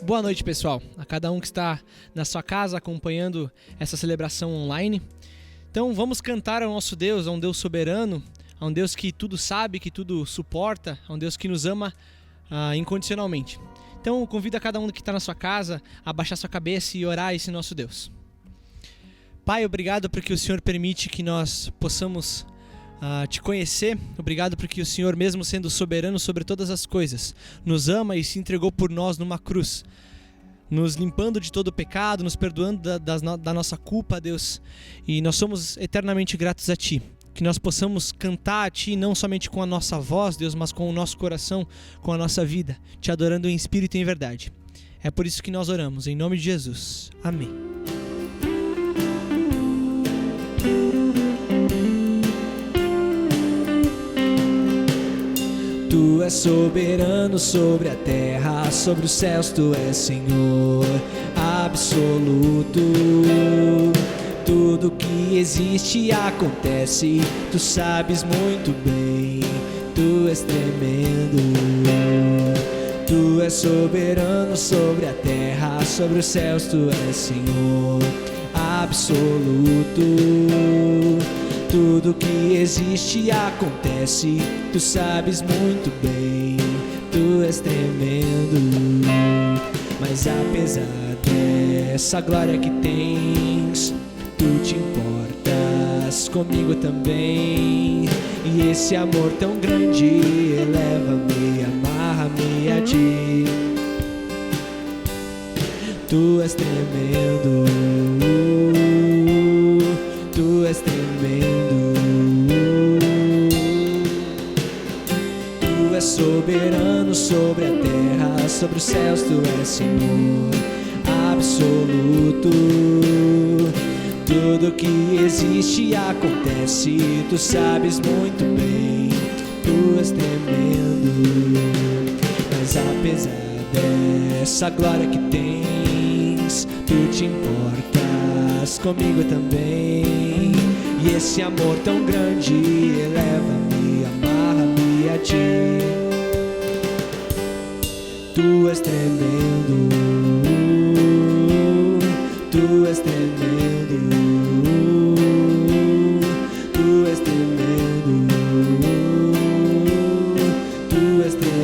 Boa noite, pessoal, a cada um que está na sua casa acompanhando essa celebração online. Então vamos cantar ao nosso Deus, a um Deus soberano, a um Deus que tudo sabe, que tudo suporta, a um Deus que nos ama incondicionalmente. Então convido a cada um que está na sua casa a baixar sua cabeça e orar a esse nosso Deus. Pai, obrigado porque o Senhor permite que nós possamos te conhecer. Obrigado porque o Senhor, mesmo sendo soberano sobre todas as coisas, nos ama e se entregou por nós numa cruz, nos limpando de todo o pecado, nos perdoando da nossa culpa, Deus, e nós somos eternamente gratos a Ti. Que nós possamos cantar a Ti não somente com a nossa voz, Deus, mas com o nosso coração, com a nossa vida, Te adorando em espírito e em verdade. É por isso que nós oramos, em nome de Jesus. Amém. Tu és soberano sobre a terra, sobre os céus tu és Senhor absoluto. Tudo que existe acontece, tu sabes muito bem, tu és tremendo. Tu és soberano sobre a terra, sobre os céus tu és Senhor absoluto. Tudo que existe acontece, tu sabes muito bem, tu és tremendo. Mas apesar dessa glória que tens, tu te importas comigo também. E esse amor tão grande eleva-me, amarra-me a Ti. Tu és tremendo, tu és tremendo. Tu és soberano sobre a terra, sobre os céus tu és Senhor absoluto. Tudo que existe acontece, tu sabes muito bem, tu és tremendo. Mas apesar dessa glória que tens, tu te importas comigo também. E esse amor tão grande eleva-me, amarra-me a Ti. Tu és tremendo, tu és tremendo, tu és tremendo, tu és tremendo.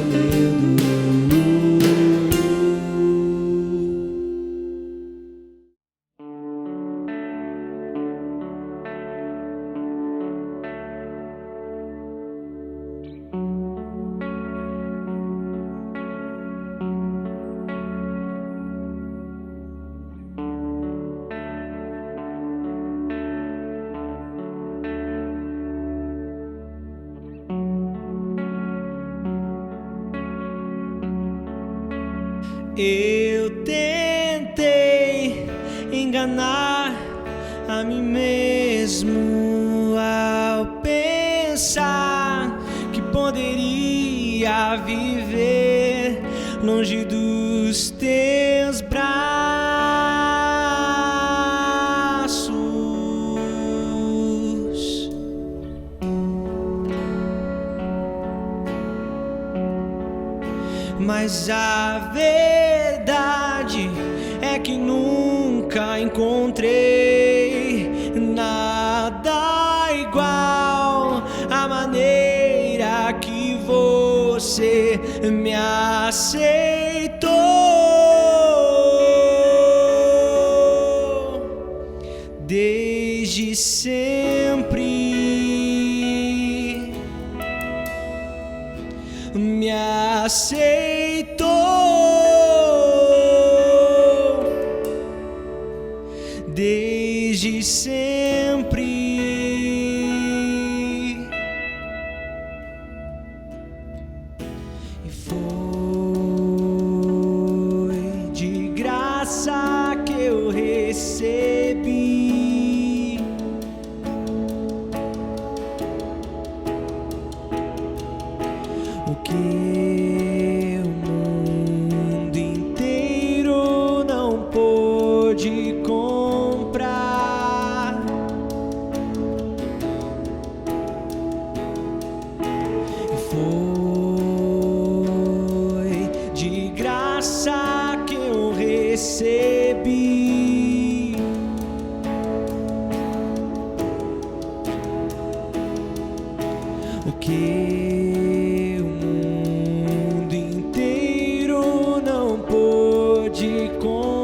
Eu tentei enganar a mim mesmo ao pensar que poderia viver longe dos Teus braços. Mas a verdade é que nunca encontrei nada igual à maneira que você me aceitou. Desde sempre me aceitou. Desde sempre. E foi de graça que eu recebi o que o mundo inteiro não pôde comprar. recebi. O que o mundo inteiro não pôde comprar.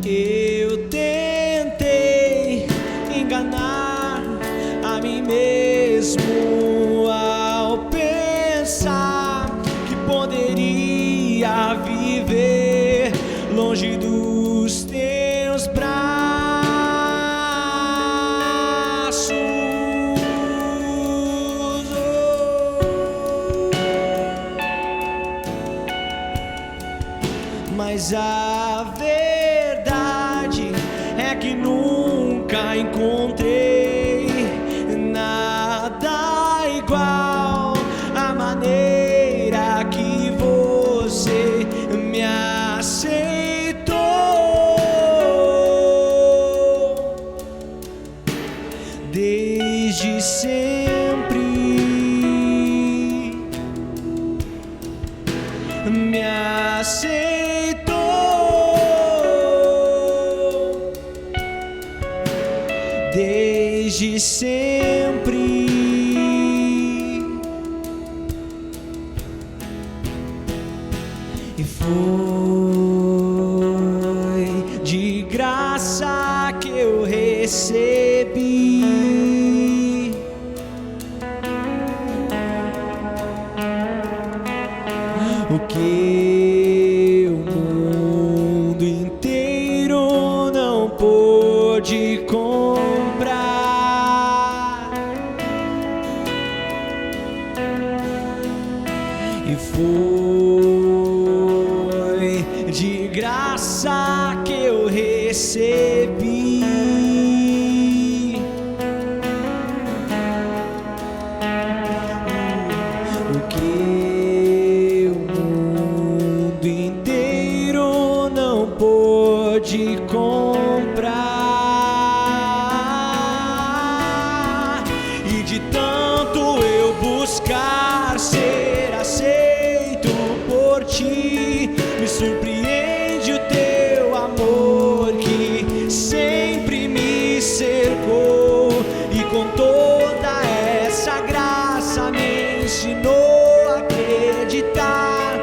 Eu tentei enganar a mim mesmo ao pensar que poderia viver longe dos teus braços. Mas a verdade é que nunca encontrei nada igual à maneira que você me aceitou. Desde sempre me aceitou. Desde sempre e foi de graça que eu recebi. O que o mundo inteiro não pôde comprar. E foi de graça que eu recebi. O que o mundo inteiro não pôde comprar. E de tanto eu buscar ser aceito por ti, me surpreende o teu amor que sempre me cercou, e com toda essa graça me ensinou a acreditar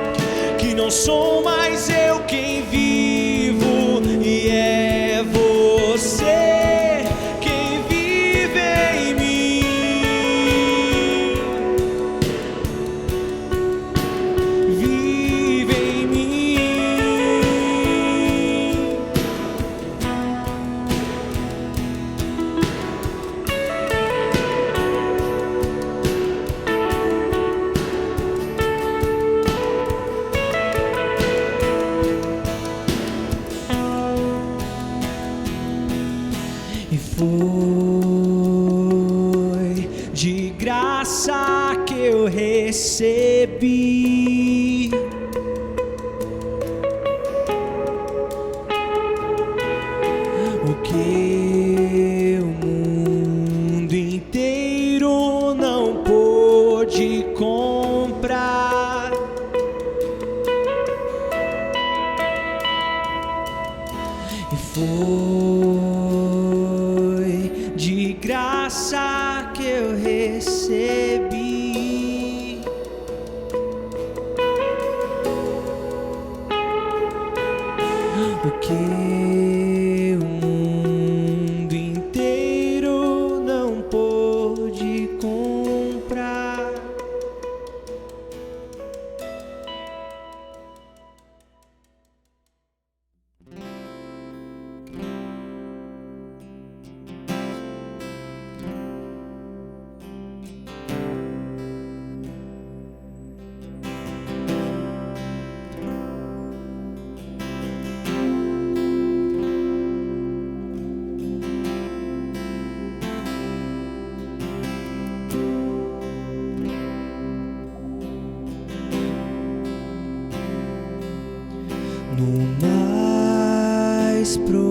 que não sou mais eu quem vivo, e é você quem vive em mim. Vive em mim. E foi de graça que eu recebi. O que o mundo inteiro não pôde comprar. E foi de graça que eu recebi. O que o mundo inteiro não pôde comprar. no mais profundo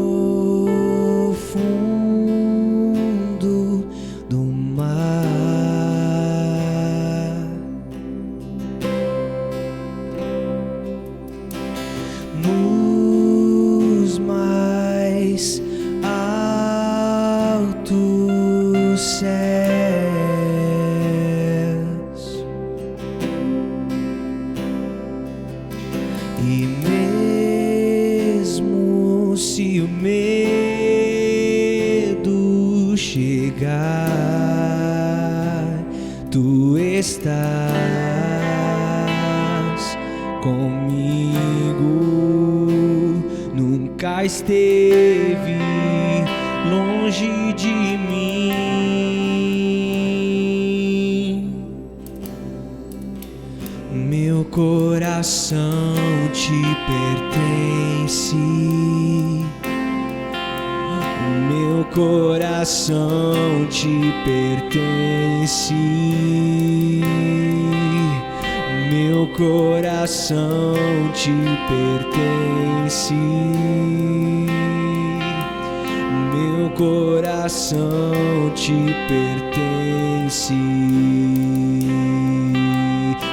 do mar, nos mais altos céus, e mesmo se o medo chegar, tu estás comigo, nunca esteve longe de mim. Meu coração te pertence, meu coração te pertence, meu coração te pertence, meu coração te pertence,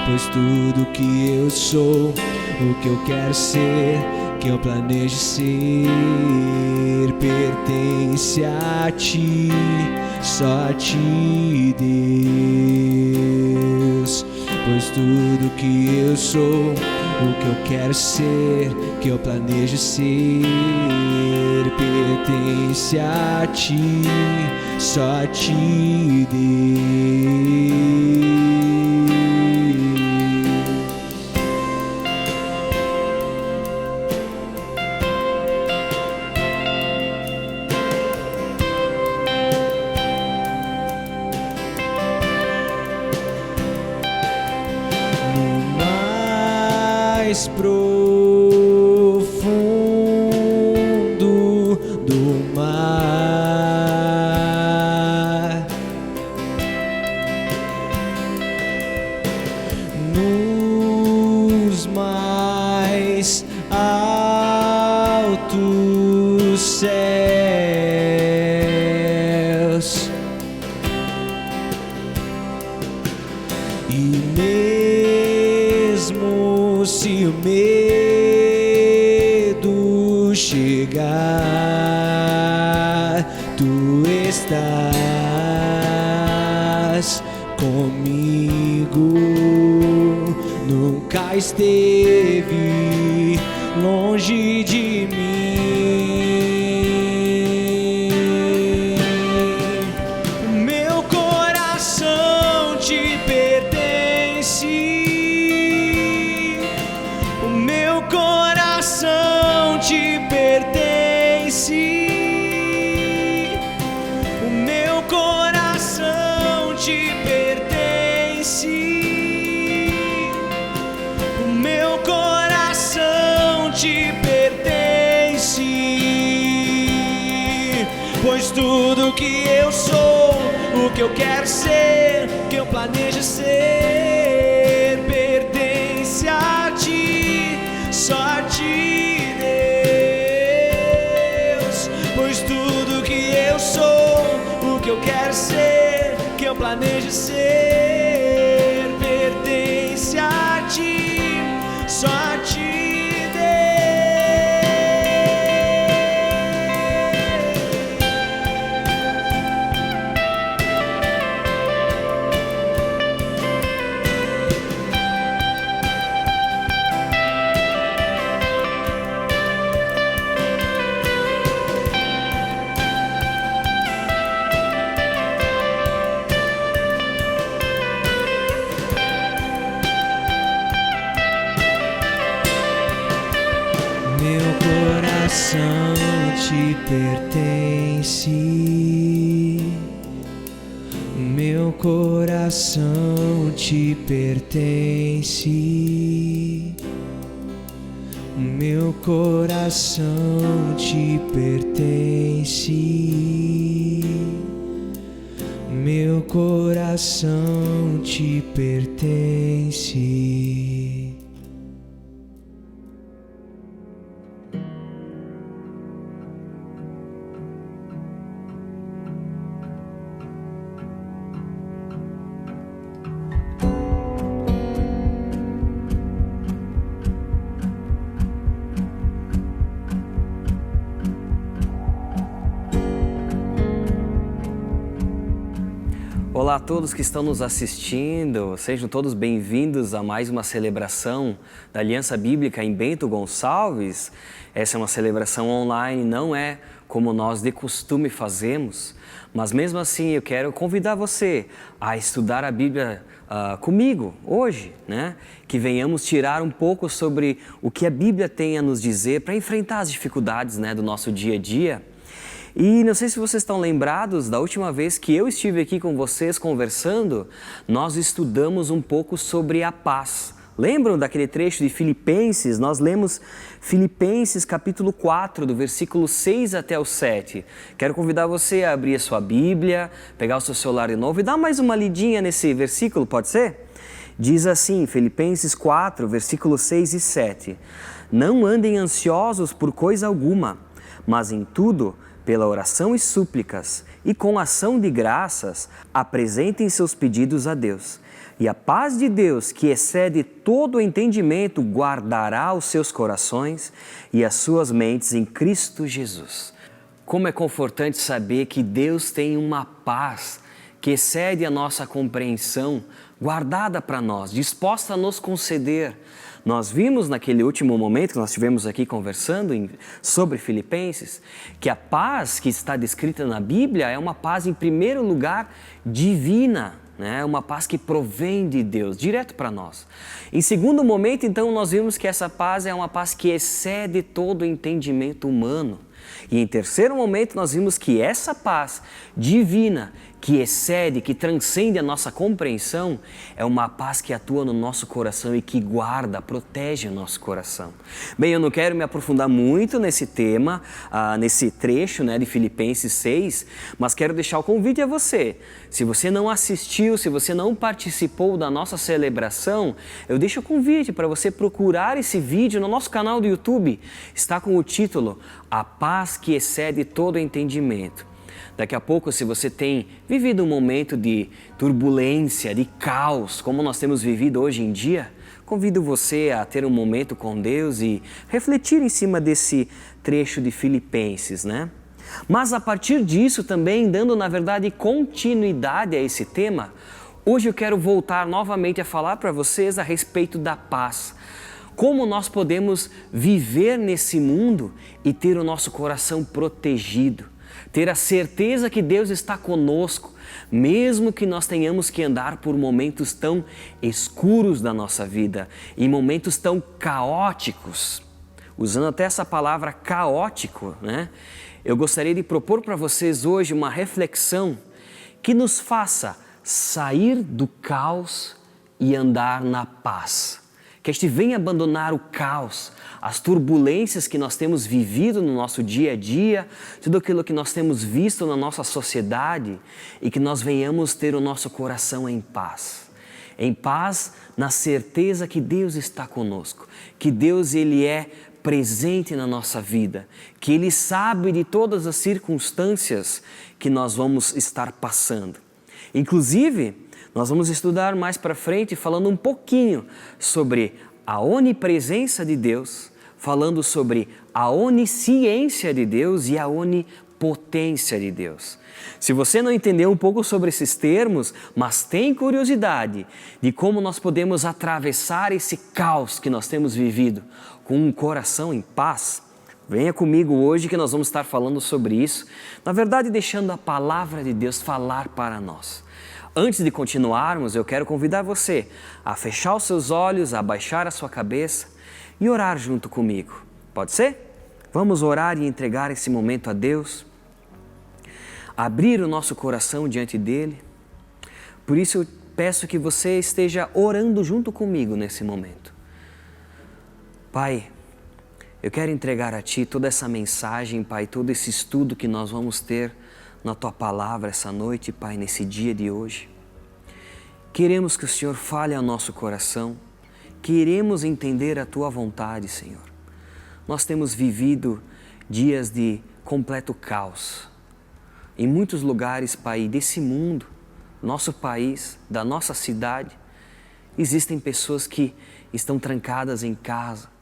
pois tudo que eu sou, o que eu quero ser, que eu planejo ser, pertence a ti, só a ti, Deus. Pois tudo que eu sou, o que eu quero ser, que eu planejo ser, pertence a ti, só a ti, Deus. Mais profundo do mar, nos mais altos céus, e mesmo se o medo chegar, tu estás comigo, nunca esteve longe de mim. Meu coração te pertence, o meu coração te pertence, o meu coração te pertence, o meu coração te pertence, pois tudo que eu sou, o que eu quero ser, que eu planejo ser, pertence a ti, só a ti, Deus. Pois tudo que eu sou, o que eu quero ser, que eu planejo ser, pertence a ti, só a ti, meu coração te pertence, meu coração te pertence, meu coração te pertence, meu coração te pertence. Olá a todos que estão nos assistindo, sejam todos bem-vindos a mais uma celebração da Aliança Bíblica em Bento Gonçalves. Essa é uma celebração online, não é como nós de costume fazemos, mas mesmo assim eu quero convidar você a estudar a Bíblia comigo hoje, né? Que venhamos tirar um pouco sobre o que a Bíblia tem a nos dizer para enfrentar as dificuldades, né, do nosso dia a dia. E não sei se vocês estão lembrados, da última vez que eu estive aqui com vocês conversando, nós estudamos um pouco sobre a paz. Lembram daquele trecho de Filipenses? Nós lemos Filipenses capítulo 4, do versículo 6 até o 7. Quero convidar você a abrir a sua Bíblia, pegar o seu celular de novo e dar mais uma lidinha nesse versículo, pode ser? Diz assim, Filipenses 4, versículos 6 e 7. Não andem ansiosos por coisa alguma, mas em tudo, pela oração e súplicas, e com ação de graças, apresentem seus pedidos a Deus. E a paz de Deus, que excede todo o entendimento, guardará os seus corações e as suas mentes em Cristo Jesus. Como é confortante saber que Deus tem uma paz que excede a nossa compreensão, guardada para nós, disposta a nos conceder. Nós vimos naquele último momento que nós estivemos aqui conversando sobre Filipenses, que a paz que está descrita na Bíblia é uma paz, em primeiro lugar, divina, né? Uma paz que provém de Deus, direto para nós. Em segundo momento, então, nós vimos que essa paz é uma paz que excede todo o entendimento humano. E em terceiro momento, nós vimos que essa paz divina, que excede, que transcende a nossa compreensão, é uma paz que atua no nosso coração e que guarda, protege o nosso coração. Bem, eu não quero me aprofundar muito nesse tema, nesse trecho, né, de Filipenses 6, mas quero deixar o convite a você. Se você não assistiu, se você não participou da nossa celebração, eu deixo o convite para você procurar esse vídeo no nosso canal do YouTube. Está com o título A Paz que Excede todo Entendimento. Daqui a pouco, se você tem vivido um momento de turbulência, de caos, como nós temos vivido hoje em dia, convido você a ter um momento com Deus e refletir em cima desse trecho de Filipenses, né? Mas a partir disso também, dando na verdade continuidade a esse tema, hoje eu quero voltar novamente a falar para vocês a respeito da paz. Como nós podemos viver nesse mundo e ter o nosso coração protegido. Ter a certeza que Deus está conosco, mesmo que nós tenhamos que andar por momentos tão escuros da nossa vida, em momentos tão caóticos. Usando até essa palavra caótico, né? Eu gostaria de propor para vocês hoje uma reflexão que nos faça sair do caos e andar na paz. Que a gente venha abandonar o caos, as turbulências que nós temos vivido no nosso dia a dia, tudo aquilo que nós temos visto na nossa sociedade e que nós venhamos ter o nosso coração em paz. Em paz, na certeza que Deus está conosco, que Deus ele é presente na nossa vida, que Ele sabe de todas as circunstâncias que nós vamos estar passando. Inclusive, nós vamos estudar mais para frente falando um pouquinho sobre a onipresença de Deus, falando sobre a onisciência de Deus e a onipotência de Deus. Se você não entendeu um pouco sobre esses termos, mas tem curiosidade de como nós podemos atravessar esse caos que nós temos vivido com um coração em paz, venha comigo hoje que nós vamos estar falando sobre isso, na verdade deixando a palavra de Deus falar para nós. Antes de continuarmos, eu quero convidar você a fechar os seus olhos, a abaixar a sua cabeça e orar junto comigo. Pode ser? Vamos orar e entregar esse momento a Deus, abrir o nosso coração diante dEle. Por isso eu peço que você esteja orando junto comigo nesse momento. Pai, eu quero entregar a Ti toda essa mensagem, Pai, todo esse estudo que nós vamos ter na Tua Palavra essa noite, Pai, nesse dia de hoje. Queremos que o Senhor fale ao nosso coração, queremos entender a Tua vontade, Senhor. Nós temos vivido dias de completo caos. Em muitos lugares, Pai, desse mundo, nosso país, da nossa cidade, existem pessoas que estão trancadas em casa,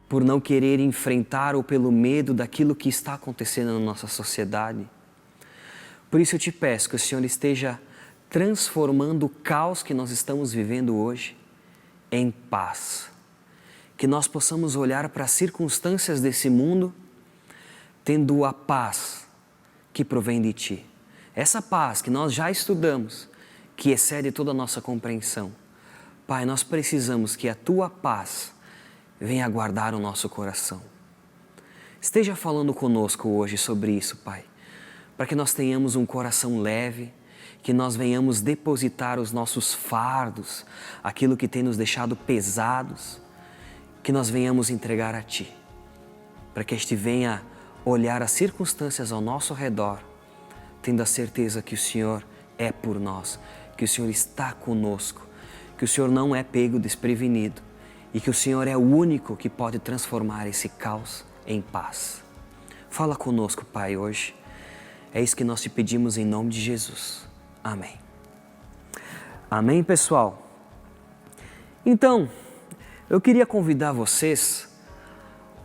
por não querer enfrentar ou pelo medo daquilo que está acontecendo na nossa sociedade. Por isso eu te peço que o Senhor esteja transformando o caos que nós estamos vivendo hoje em paz. Que nós possamos olhar para as circunstâncias desse mundo tendo a paz que provém de Ti. Essa paz que nós já estudamos, que excede toda a nossa compreensão. Pai, nós precisamos que a Tua paz venha guardar o nosso coração. Esteja falando conosco hoje sobre isso, Pai, para que nós tenhamos um coração leve, que nós venhamos depositar os nossos fardos, aquilo que tem nos deixado pesados, que nós venhamos entregar a Ti, para que este venha olhar as circunstâncias ao nosso redor, tendo a certeza que o Senhor é por nós, que o Senhor está conosco, que o Senhor não é pego desprevenido e que o Senhor é o único que pode transformar esse caos em paz. Fala conosco, Pai, hoje. É isso que nós te pedimos em nome de Jesus. Amém. Amém, pessoal? Então, eu queria convidar vocês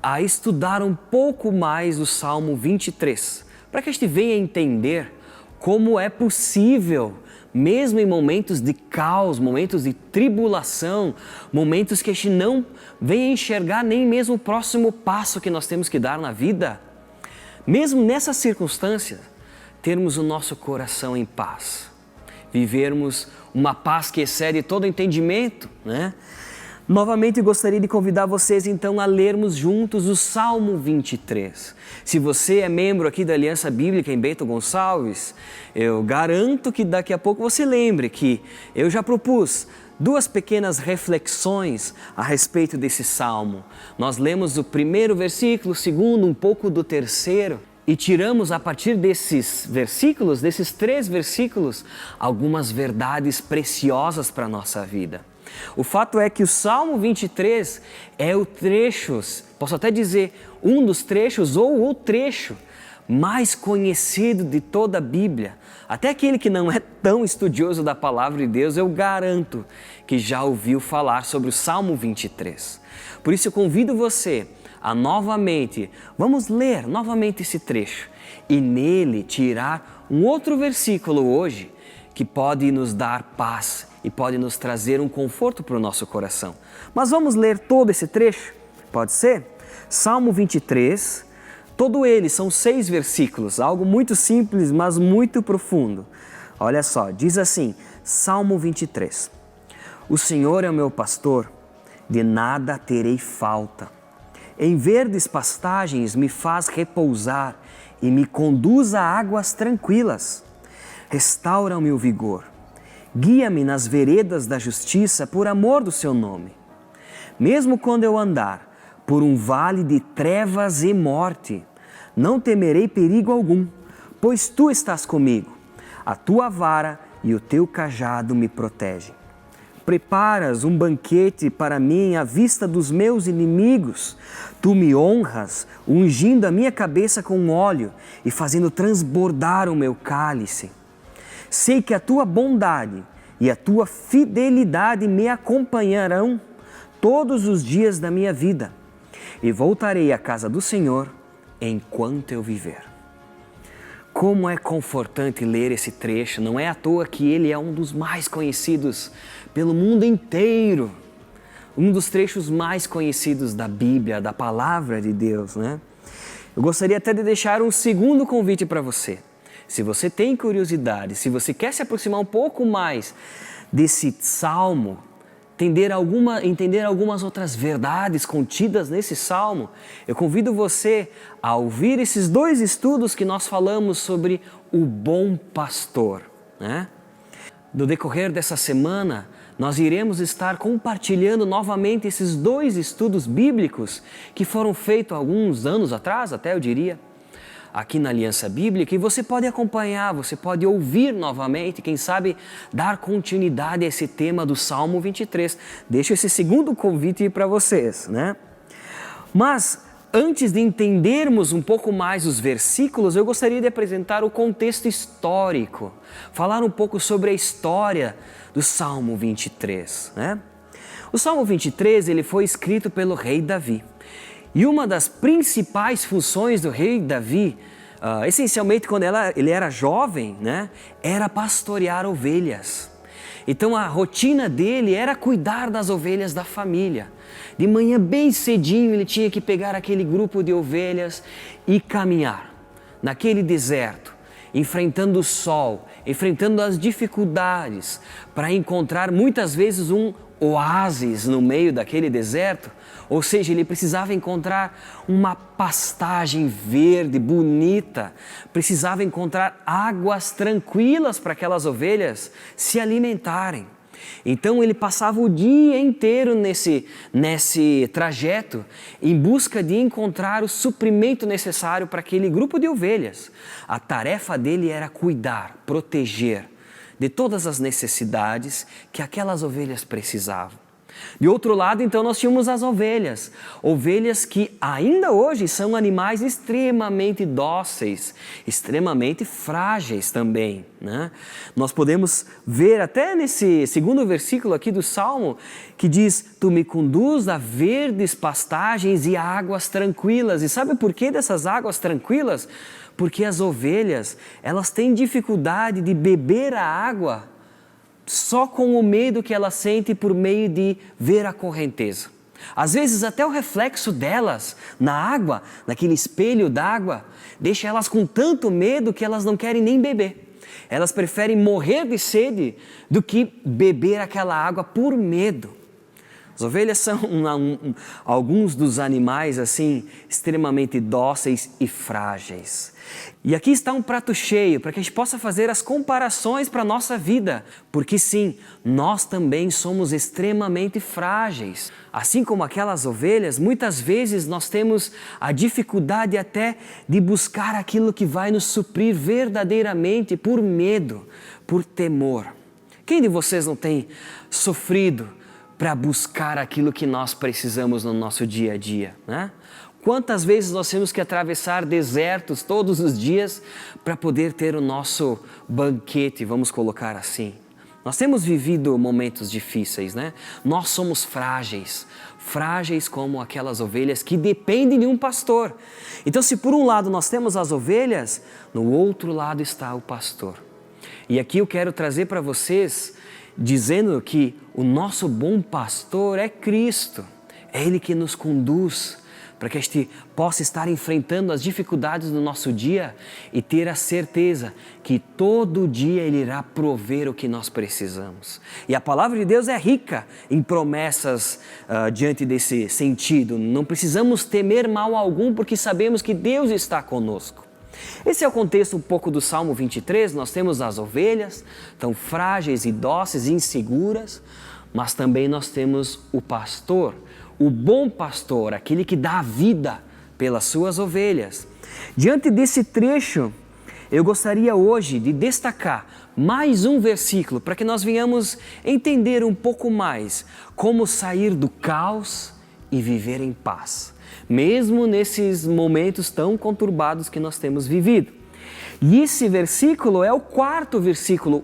a estudar um pouco mais o Salmo 23, para que a gente venha entender como é possível, mesmo em momentos de caos, momentos de tribulação, momentos que a gente não venha enxergar nem mesmo o próximo passo que nós temos que dar na vida, mesmo nessas circunstâncias, termos o nosso coração em paz, vivermos uma paz que excede todo entendimento, né? Novamente gostaria de convidar vocês então a lermos juntos o Salmo 23. Se você é membro aqui da Aliança Bíblica em Bento Gonçalves, eu garanto que daqui a pouco você lembre que eu já propus 2 pequenas reflexões a respeito desse Salmo. Nós lemos o primeiro versículo, o segundo, um pouco do terceiro, e tiramos a partir desses versículos, desses 3 versículos, algumas verdades preciosas para a nossa vida. O fato é que o Salmo 23 é o trecho, posso até dizer, um dos trechos ou o trecho mais conhecido de toda a Bíblia. Até aquele que não é tão estudioso da palavra de Deus, eu garanto que já ouviu falar sobre o Salmo 23. Por isso eu convido você a vamos ler novamente esse trecho e nele tirar um outro versículo hoje que pode nos dar paz e pode nos trazer um conforto para o nosso coração. Mas vamos ler todo esse trecho? Pode ser? Salmo 23, todo ele são 6 versículos, algo muito simples, mas muito profundo. Olha só, diz assim, Salmo 23. O Senhor é o meu pastor, de nada terei falta. Em verdes pastagens me faz repousar e me conduz a águas tranquilas. Restaura-me o vigor. Guia-me nas veredas da justiça por amor do seu nome. Mesmo quando eu andar por um vale de trevas e morte, não temerei perigo algum, pois tu estás comigo. A tua vara e o teu cajado me protegem. Preparas um banquete para mim à vista dos meus inimigos. Tu me honras, ungindo a minha cabeça com óleo e fazendo transbordar o meu cálice. Sei que a tua bondade e a tua fidelidade me acompanharão todos os dias da minha vida e voltarei à casa do Senhor enquanto eu viver. Como é confortante ler esse trecho, não é à toa que ele é um dos mais conhecidos pelo mundo inteiro, um dos trechos mais conhecidos da Bíblia, da Palavra de Deus, né? Eu gostaria até de deixar um segundo convite para você. Se você tem curiosidade, se você quer se aproximar um pouco mais desse salmo, entender algumas outras verdades contidas nesse salmo, eu convido você a ouvir esses 2 estudos que nós falamos sobre o bom pastor, né? No decorrer dessa semana, nós iremos estar compartilhando novamente esses 2 estudos bíblicos que foram feitos há alguns anos atrás, até eu diria, aqui na Aliança Bíblica, e você pode acompanhar, você pode ouvir novamente, quem sabe dar continuidade a esse tema do Salmo 23. Deixo esse segundo convite para vocês, né? Mas antes de entendermos um pouco mais os versículos, eu gostaria de apresentar o contexto histórico, falar um pouco sobre a história do Salmo 23, né? O Salmo 23, ele foi escrito pelo rei Davi. E uma das principais funções do rei Davi essencialmente quando ele era jovem, né, era pastorear ovelhas. Então a rotina dele era cuidar das ovelhas da família. De manhã bem cedinho ele tinha que pegar aquele grupo de ovelhas e caminhar naquele deserto, enfrentando o sol, enfrentando as dificuldades, para encontrar muitas vezes um oásis no meio daquele deserto. Ou seja, ele precisava encontrar uma pastagem verde, bonita, precisava encontrar águas tranquilas para aquelas ovelhas se alimentarem. Então ele passava o dia inteiro nesse trajeto em busca de encontrar o suprimento necessário para aquele grupo de ovelhas. A tarefa dele era cuidar, proteger de todas as necessidades que aquelas ovelhas precisavam. De outro lado, então, nós tínhamos as ovelhas que ainda hoje são animais extremamente dóceis, extremamente frágeis também, né? Nós podemos ver até nesse segundo versículo aqui do Salmo, que diz: tu me conduz a verdes pastagens e águas tranquilas. E sabe por que dessas águas tranquilas? Porque as ovelhas, elas têm dificuldade de beber a água só com o medo que ela sente por meio de ver a correnteza. Às vezes até o reflexo delas na água, naquele espelho d'água, deixa elas com tanto medo que elas não querem nem beber. Elas preferem morrer de sede do que beber aquela água por medo. As ovelhas são alguns dos animais assim extremamente dóceis e frágeis. E aqui está um prato cheio para que a gente possa fazer as comparações para a nossa vida. Porque sim, nós também somos extremamente frágeis. Assim como aquelas ovelhas, muitas vezes nós temos a dificuldade até de buscar aquilo que vai nos suprir verdadeiramente por medo, por temor. Quem de vocês não tem sofrido para buscar aquilo que nós precisamos no nosso dia a dia, né? Quantas vezes nós temos que atravessar desertos todos os dias para poder ter o nosso banquete, vamos colocar assim. Nós temos vivido momentos difíceis, né? Nós somos frágeis como aquelas ovelhas que dependem de um pastor. Então, se por um lado nós temos as ovelhas, no outro lado está o pastor. E aqui eu quero trazer para vocês dizendo que o nosso bom pastor é Cristo. É Ele que nos conduz para que a gente possa estar enfrentando as dificuldades do nosso dia e ter a certeza que todo dia Ele irá prover o que nós precisamos. E a palavra de Deus é rica em promessas diante desse sentido. Não precisamos temer mal algum porque sabemos que Deus está conosco. Esse é o contexto um pouco do Salmo 23, nós temos as ovelhas, tão frágeis e dóceis e inseguras, mas também nós temos o pastor, o bom pastor, aquele que dá a vida pelas suas ovelhas. Diante desse trecho, eu gostaria hoje de destacar mais um versículo para que nós venhamos entender um pouco mais como sair do caos e viver em paz, mesmo nesses momentos tão conturbados que nós temos vivido. E esse versículo é o quarto versículo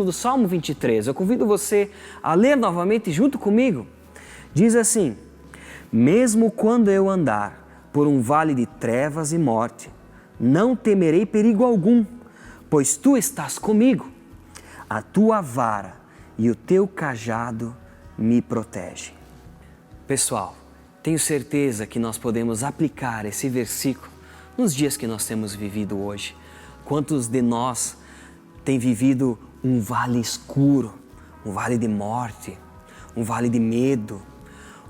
do Salmo 23. Eu convido você a ler novamente junto comigo. Diz assim: mesmo quando eu andar por um vale de trevas e morte, não temerei perigo algum, pois tu estás comigo. A tua vara e o teu cajado me protegem. Pessoal, tenho certeza que nós podemos aplicar esse versículo nos dias que nós temos vivido hoje. Quantos de nós têm vivido um vale escuro, um vale de morte, um vale de medo,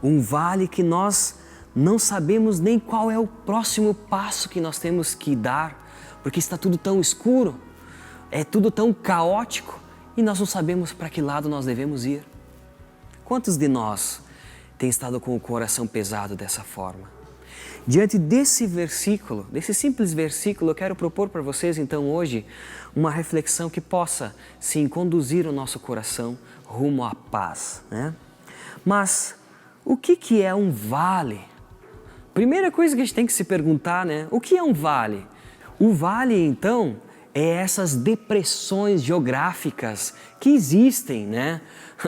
um vale que nós não sabemos nem qual é o próximo passo que nós temos que dar, porque está tudo tão escuro, é tudo tão caótico e nós não sabemos para que lado nós devemos ir. Quantos de nós têm estado com o coração pesado dessa forma? Diante desse versículo, desse simples versículo, eu quero propor para vocês então hoje uma reflexão que possa sim conduzir o nosso coração rumo à paz, né? Mas o que é um vale? Primeira coisa que a gente tem que se perguntar, né? O que é um vale? O vale então é essas depressões geográficas que existem, né?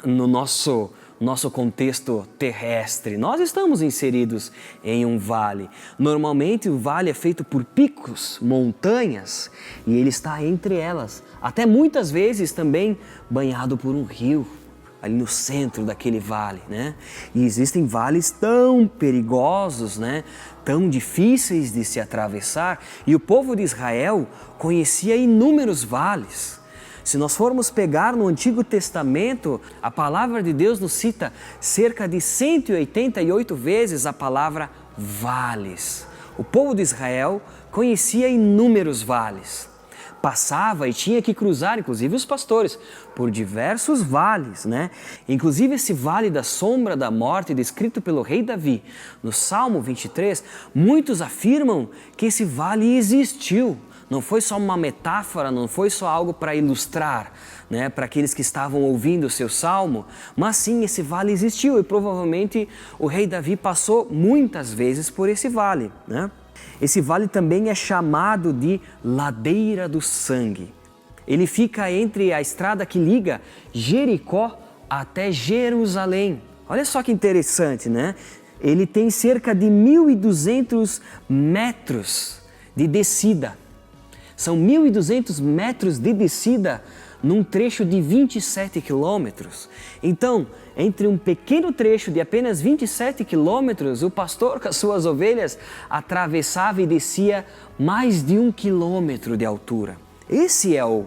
no nosso nosso contexto terrestre. Nós estamos inseridos em um vale. Normalmente o vale é feito por picos, montanhas, e ele está entre elas. Até muitas vezes também banhado por um rio, ali no centro daquele vale, né? E existem vales tão perigosos, né? Tão difíceis de se atravessar, e o povo de Israel conhecia inúmeros vales. Se nós formos pegar no Antigo Testamento, a palavra de Deus nos cita cerca de 188 vezes a palavra vales. O povo de Israel conhecia inúmeros vales. Passava e tinha que cruzar, inclusive os pastores, por diversos vales, né? Inclusive esse vale da sombra da morte, descrito pelo rei Davi, no Salmo 23, muitos afirmam que esse vale existiu. Não foi só uma metáfora, não foi só algo para ilustrar, né, para aqueles que estavam ouvindo o seu salmo, mas sim, esse vale existiu e provavelmente o rei Davi passou muitas vezes por esse vale, né? Esse vale também é chamado de Ladeira do Sangue. Ele fica entre a estrada que liga Jericó até Jerusalém. Olha só que interessante, né? Ele tem cerca de 1.200 metros de descida. São 1.200 metros de descida num trecho de 27 quilômetros. Então, entre um pequeno trecho de apenas 27 quilômetros, o pastor com as suas ovelhas atravessava e descia mais de 1 quilômetro de altura. Esse é o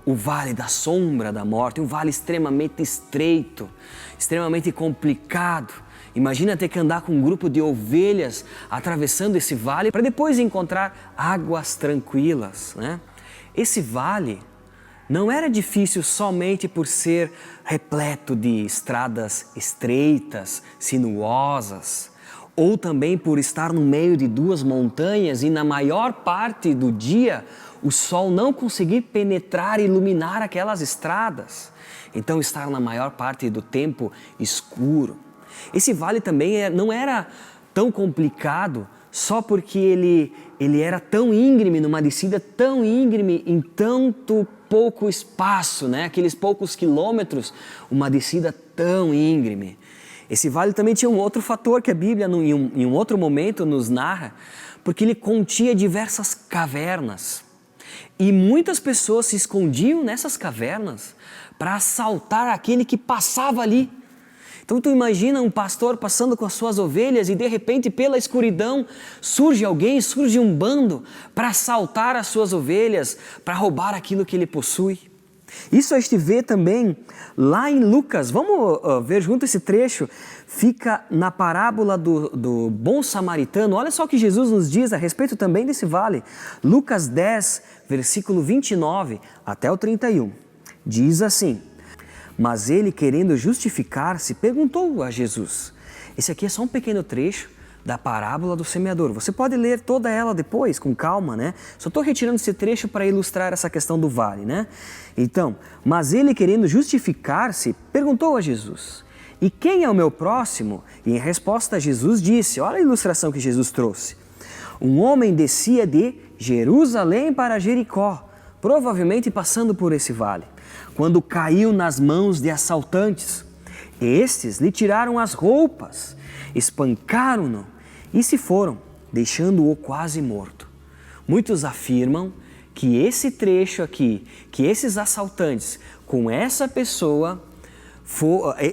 vale da sombra da morte, um vale extremamente estreito, extremamente complicado. Imagina ter que andar com um grupo de ovelhas atravessando esse vale para depois encontrar águas tranquilas, né? Esse vale não era difícil somente por ser repleto de estradas estreitas, sinuosas, ou também por estar no meio de duas montanhas e na maior parte do dia o sol não conseguir penetrar e iluminar aquelas estradas. Então estar na maior parte do tempo escuro. Esse vale também não era tão complicado só porque ele era tão íngreme, numa descida tão íngreme em tanto pouco espaço, né? Aqueles poucos quilômetros, uma descida tão íngreme. Esse vale também tinha um outro fator que a Bíblia em um outro momento nos narra, porque ele continha diversas cavernas. E muitas pessoas se escondiam nessas cavernas para assaltar aquele que passava ali. Então tu imagina um pastor passando com as suas ovelhas e de repente pela escuridão surge alguém, surge um bando para assaltar as suas ovelhas, para roubar aquilo que ele possui. Isso a gente vê também lá em Lucas. Vamos ver junto esse trecho. Fica na parábola do bom samaritano. Olha só o que Jesus nos diz a respeito também desse vale. Lucas 10, versículo 29 até o 31. Diz assim: mas ele, querendo justificar-se, perguntou a Jesus. Esse aqui é só um pequeno trecho da parábola do semeador. Você pode ler toda ela depois, com calma, né? Só estou retirando esse trecho para ilustrar essa questão do vale, né? Então, mas ele, querendo justificar-se, perguntou a Jesus: e quem é o meu próximo? E em resposta Jesus disse, olha a ilustração que Jesus trouxe. Um homem descia de Jerusalém para Jericó, provavelmente passando por esse vale, quando caiu nas mãos de assaltantes. Estes lhe tiraram as roupas, espancaram-no e se foram, deixando-o quase morto. Muitos afirmam que esse trecho aqui, que esses assaltantes com essa pessoa,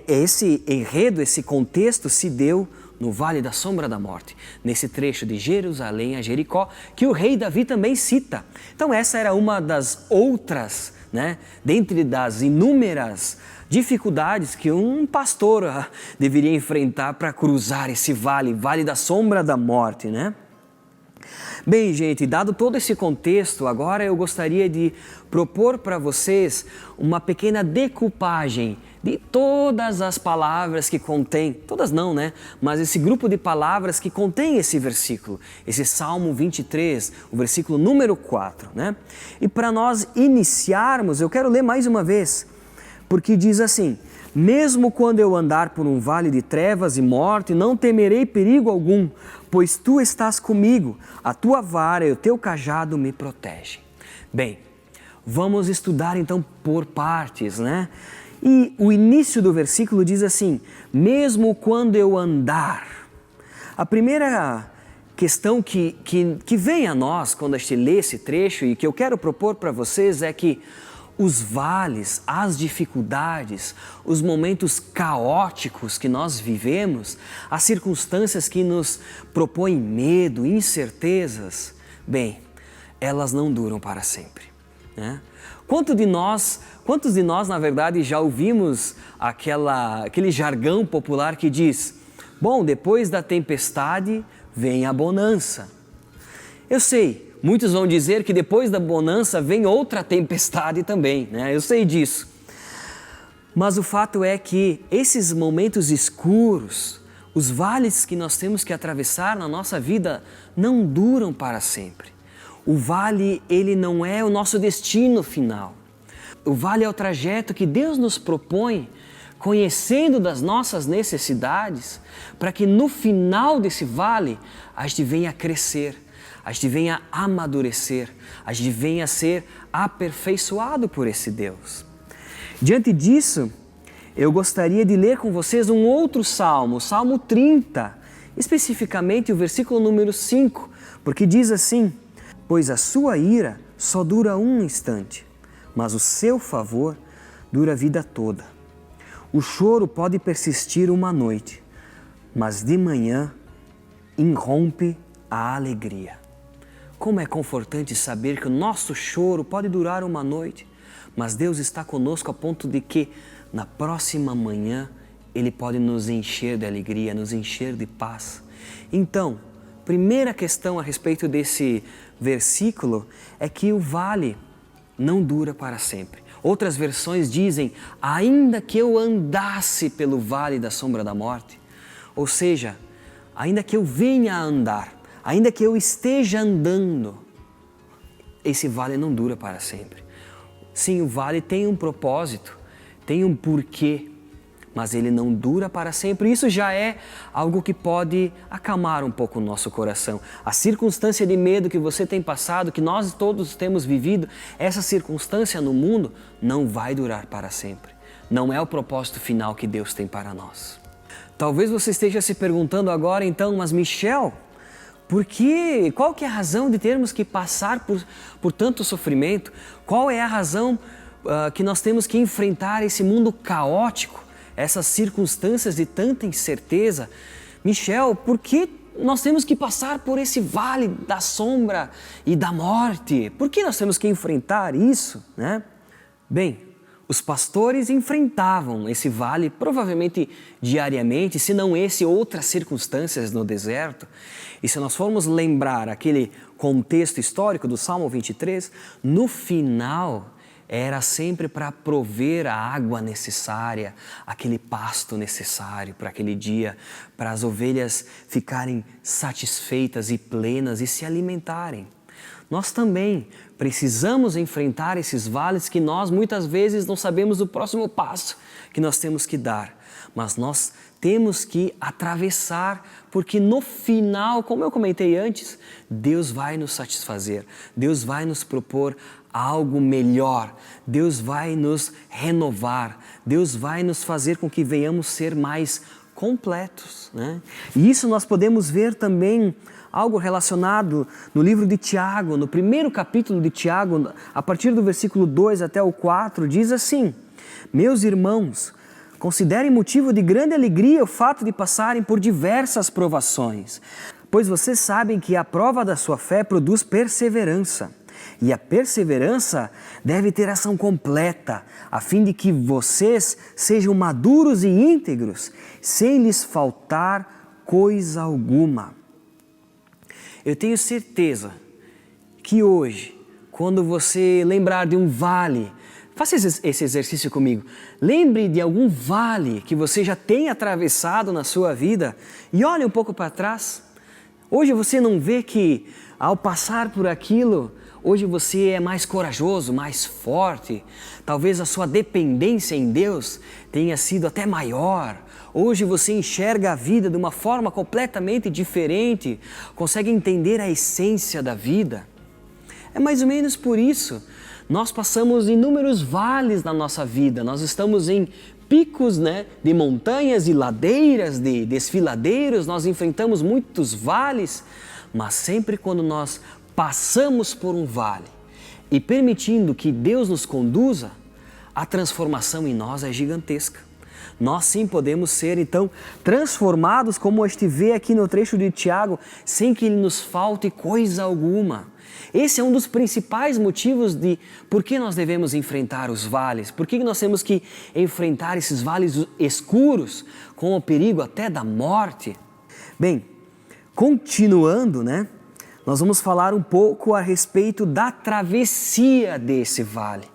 esse enredo, esse contexto se deu no Vale da Sombra da Morte, nesse trecho de Jerusalém a Jericó, que o rei Davi também cita. Então essa era uma das outras, né, dentre das inúmeras dificuldades que um pastor deveria enfrentar para cruzar esse vale, Vale da Sombra da Morte, né? Bem, gente, dado todo esse contexto, agora eu gostaria de propor para vocês uma pequena decupagem de todas as palavras que contém, todas não, né? Mas esse grupo de palavras que contém esse versículo, esse Salmo 23, o versículo número 4, né? E para nós iniciarmos, eu quero ler mais uma vez, porque diz assim: mesmo quando eu andar por um vale de trevas e morte, não temerei perigo algum, pois tu estás comigo, a tua vara e o teu cajado me protegem. Bem, vamos estudar então por partes, né? E o início do versículo diz assim: mesmo quando eu andar. A primeira questão que vem a nós quando a gente lê esse trecho e que eu quero propor para vocês é que os vales, as dificuldades, os momentos caóticos que nós vivemos, as circunstâncias que nos propõem medo, incertezas, bem, elas não duram para sempre, né? Quantos de nós, na verdade, já ouvimos aquele jargão popular que diz: bom, depois da tempestade vem a bonança. Eu sei, muitos vão dizer que depois da bonança vem outra tempestade também, né? Eu sei disso. Mas o fato é que esses momentos escuros, os vales que nós temos que atravessar na nossa vida, não duram para sempre. O vale, ele não é o nosso destino final. O vale é o trajeto que Deus nos propõe, conhecendo das nossas necessidades, para que no final desse vale a gente venha crescer, a gente venha amadurecer, a gente venha ser aperfeiçoado por esse Deus. Diante disso, eu gostaria de ler com vocês um outro salmo, o Salmo 30, especificamente o versículo número 5, porque diz assim: pois a sua ira só dura um instante, mas o seu favor dura a vida toda. O choro pode persistir uma noite, mas de manhã irrompe a alegria. Como é confortante saber que o nosso choro pode durar uma noite, mas Deus está conosco a ponto de que na próxima manhã Ele pode nos encher de alegria, nos encher de paz. Então, primeira questão a respeito desse versículo é que o vale não dura para sempre. Outras versões dizem: ainda que eu andasse pelo vale da sombra da morte, ou seja, ainda que eu venha a andar, ainda que eu esteja andando, esse vale não dura para sempre. Sim, o vale tem um propósito, tem um porquê, mas ele não dura para sempre. Isso já é algo que pode acalmar um pouco o nosso coração. A circunstância de medo que você tem passado, que nós todos temos vivido, essa circunstância no mundo não vai durar para sempre. Não é o propósito final que Deus tem para nós. Talvez você esteja se perguntando agora então: mas Michel, qual que é a razão de termos que passar por tanto sofrimento? Qual é a razão que nós temos que enfrentar esse mundo caótico, essas circunstâncias de tanta incerteza? Michel, por que nós temos que passar por esse vale da sombra e da morte? Por que nós temos que enfrentar isso, né? Bem, os pastores enfrentavam esse vale provavelmente diariamente, se não outras circunstâncias no deserto. E se nós formos lembrar aquele contexto histórico do Salmo 23, no final era sempre para prover a água necessária, aquele pasto necessário para aquele dia, para as ovelhas ficarem satisfeitas e plenas e se alimentarem. Nós também precisamos enfrentar esses vales que nós muitas vezes não sabemos o próximo passo que nós temos que dar, mas nós temos que atravessar, porque no final, como eu comentei antes, Deus vai nos satisfazer, Deus vai nos propor algo melhor, Deus vai nos renovar, Deus vai nos fazer com que venhamos ser mais completos, né? E isso nós podemos ver também algo relacionado no livro de Tiago, no primeiro capítulo de Tiago, a partir do versículo 2 até o 4, diz assim: meus irmãos, considerem motivo de grande alegria o fato de passarem por diversas provações, pois vocês sabem que a prova da sua fé produz perseverança. E a perseverança deve ter ação completa, a fim de que vocês sejam maduros e íntegros, sem lhes faltar coisa alguma. Eu tenho certeza que hoje, quando você lembrar de um vale, faça esse exercício comigo. Lembre de algum vale que você já tenha atravessado na sua vida e olhe um pouco para trás. Hoje você não vê que ao passar por aquilo, hoje você é mais corajoso, mais forte. Talvez a sua dependência em Deus tenha sido até maior. Hoje você enxerga a vida de uma forma completamente diferente, consegue entender a essência da vida. É mais ou menos por isso. Nós passamos inúmeros vales na nossa vida, nós estamos em picos, né, de montanhas e ladeiras, de desfiladeiros, nós enfrentamos muitos vales, mas sempre quando nós passamos por um vale e permitindo que Deus nos conduza, a transformação em nós é gigantesca. Nós sim podemos ser então transformados, como a gente vê aqui no trecho de Tiago, sem que nos falte coisa alguma. Esse é um dos principais motivos de por que nós devemos enfrentar os vales, por que nós temos que enfrentar esses vales escuros com o perigo até da morte. Bem, continuando, né? Nós vamos falar um pouco a respeito da travessia desse vale.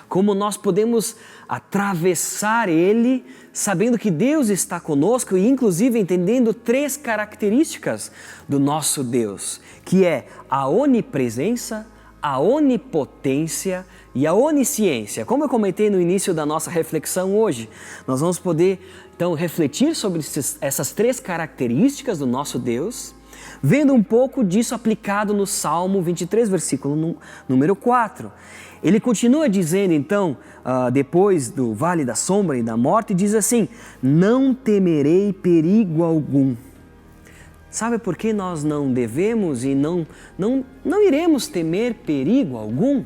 Como nós podemos atravessar ele sabendo que Deus está conosco e inclusive entendendo 3 características do nosso Deus, que é a onipresença, a onipotência e a onisciência. Como eu comentei no início da nossa reflexão hoje, nós vamos poder então refletir sobre essas 3 características do nosso Deus, vendo um pouco disso aplicado no Salmo 23, versículo número 4. Ele continua dizendo então, depois do vale da sombra e da morte, diz assim: não temerei perigo algum. Sabe por que nós não devemos e não iremos temer perigo algum?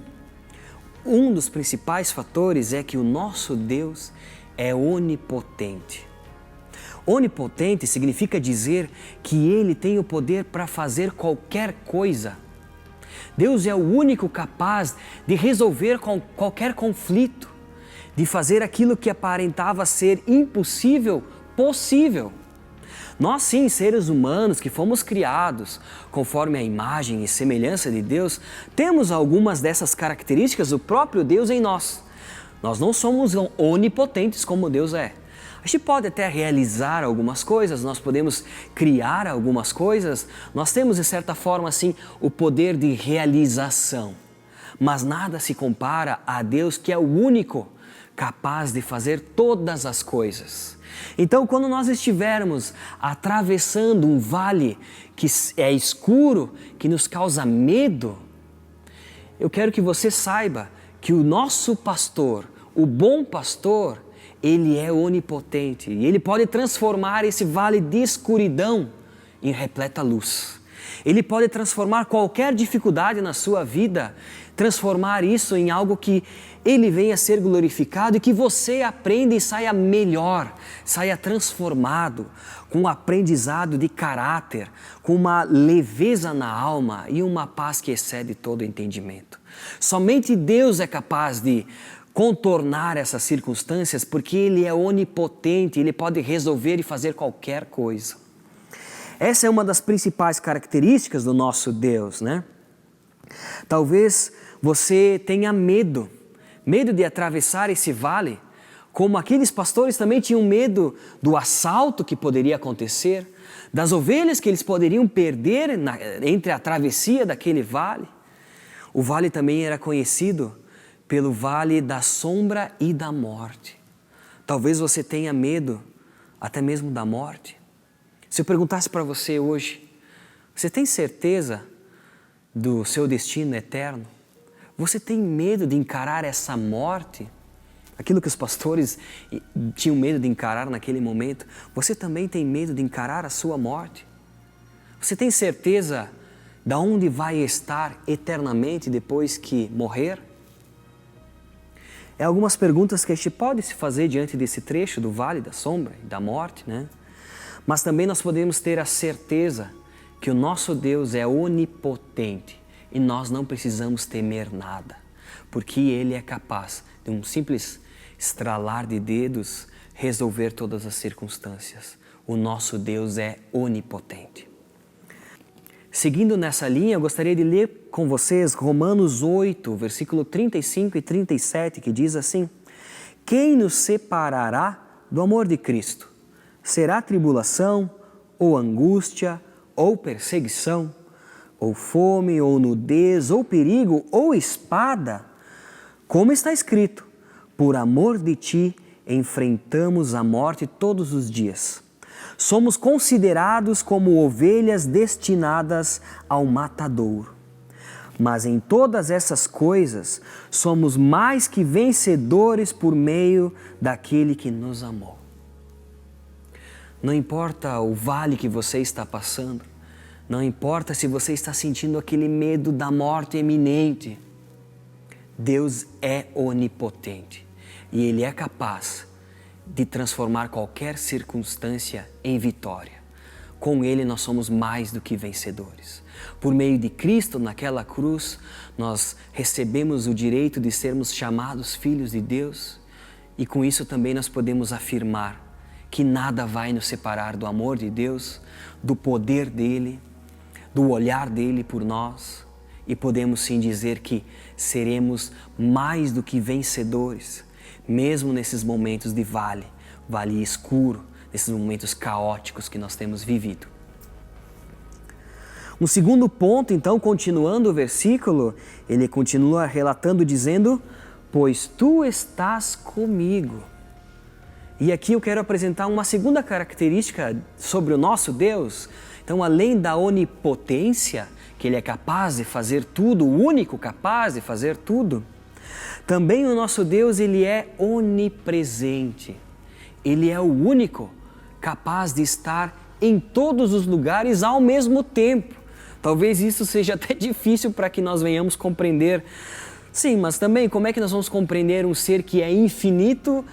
Um dos principais fatores é que o nosso Deus é onipotente. Onipotente significa dizer que Ele tem o poder para fazer qualquer coisa. Deus é o único capaz de resolver qualquer conflito, de fazer aquilo que aparentava ser impossível, possível. Nós sim, seres humanos que fomos criados conforme a imagem e semelhança de Deus, temos algumas dessas características do próprio Deus em nós. Nós não somos onipotentes como Deus é. A gente pode até realizar algumas coisas, nós podemos criar algumas coisas, nós temos de certa forma assim o poder de realização, mas nada se compara a Deus, que é o único capaz de fazer todas as coisas. Então, quando nós estivermos atravessando um vale que é escuro, que nos causa medo, eu quero que você saiba que o nosso pastor, o bom pastor, ele é onipotente e ele pode transformar esse vale de escuridão em repleta luz. Ele pode transformar qualquer dificuldade na sua vida, transformar isso em algo que ele venha a ser glorificado e que você aprenda e saia melhor, saia transformado, com um aprendizado de caráter, com uma leveza na alma e uma paz que excede todo entendimento. Somente Deus é capaz de contornar essas circunstâncias, porque Ele é onipotente, Ele pode resolver e fazer qualquer coisa. Essa é uma das principais características do nosso Deus, né? Talvez você tenha medo de atravessar esse vale, como aqueles pastores também tinham medo do assalto que poderia acontecer, das ovelhas que eles poderiam perder entre a travessia daquele vale. O vale também era conhecido pelo vale da sombra e da morte. Talvez você tenha medo até mesmo da morte. Se eu perguntasse para você hoje, você tem certeza do seu destino eterno? Você tem medo de encarar essa morte? Aquilo que os pastores tinham medo de encarar naquele momento, você também tem medo de encarar a sua morte? Você tem certeza de onde vai estar eternamente depois que morrer? É algumas perguntas que a gente pode se fazer diante desse trecho do Vale da Sombra e da Morte, né? Mas também nós podemos ter a certeza que o nosso Deus é onipotente e nós não precisamos temer nada, porque Ele é capaz de um simples estralar de dedos resolver todas as circunstâncias. O nosso Deus é onipotente. Seguindo nessa linha, eu gostaria de ler com vocês Romanos 8, versículo 35 e 37, que diz assim: quem nos separará do amor de Cristo? Será tribulação, ou angústia, ou perseguição, ou fome, ou nudez, ou perigo, ou espada? Como está escrito, por amor de ti enfrentamos a morte todos os dias. Somos considerados como ovelhas destinadas ao matadouro. Mas em todas essas coisas somos mais que vencedores por meio daquele que nos amou. Não importa o vale que você está passando, não importa se você está sentindo aquele medo da morte iminente, Deus é onipotente e Ele é capaz de transformar qualquer circunstância em vitória. Com Ele nós somos mais do que vencedores. Por meio de Cristo naquela cruz, nós recebemos o direito de sermos chamados filhos de Deus e com isso também nós podemos afirmar que nada vai nos separar do amor de Deus, do poder dEle, do olhar dEle por nós e podemos sim dizer que seremos mais do que vencedores, mesmo nesses momentos de vale escuro, nesses momentos caóticos que nós temos vivido. Um segundo ponto, então, continuando o versículo, ele continua relatando dizendo, pois tu estás comigo. E aqui eu quero apresentar uma segunda característica sobre o nosso Deus. Então, além da onipotência, que Ele é capaz de fazer tudo, o único capaz de fazer tudo, também o nosso Deus, Ele é onipresente. Ele é o único capaz de estar em todos os lugares ao mesmo tempo. Talvez isso seja até difícil para que nós venhamos compreender. Sim, mas também como é que nós vamos compreender um ser que é infinito,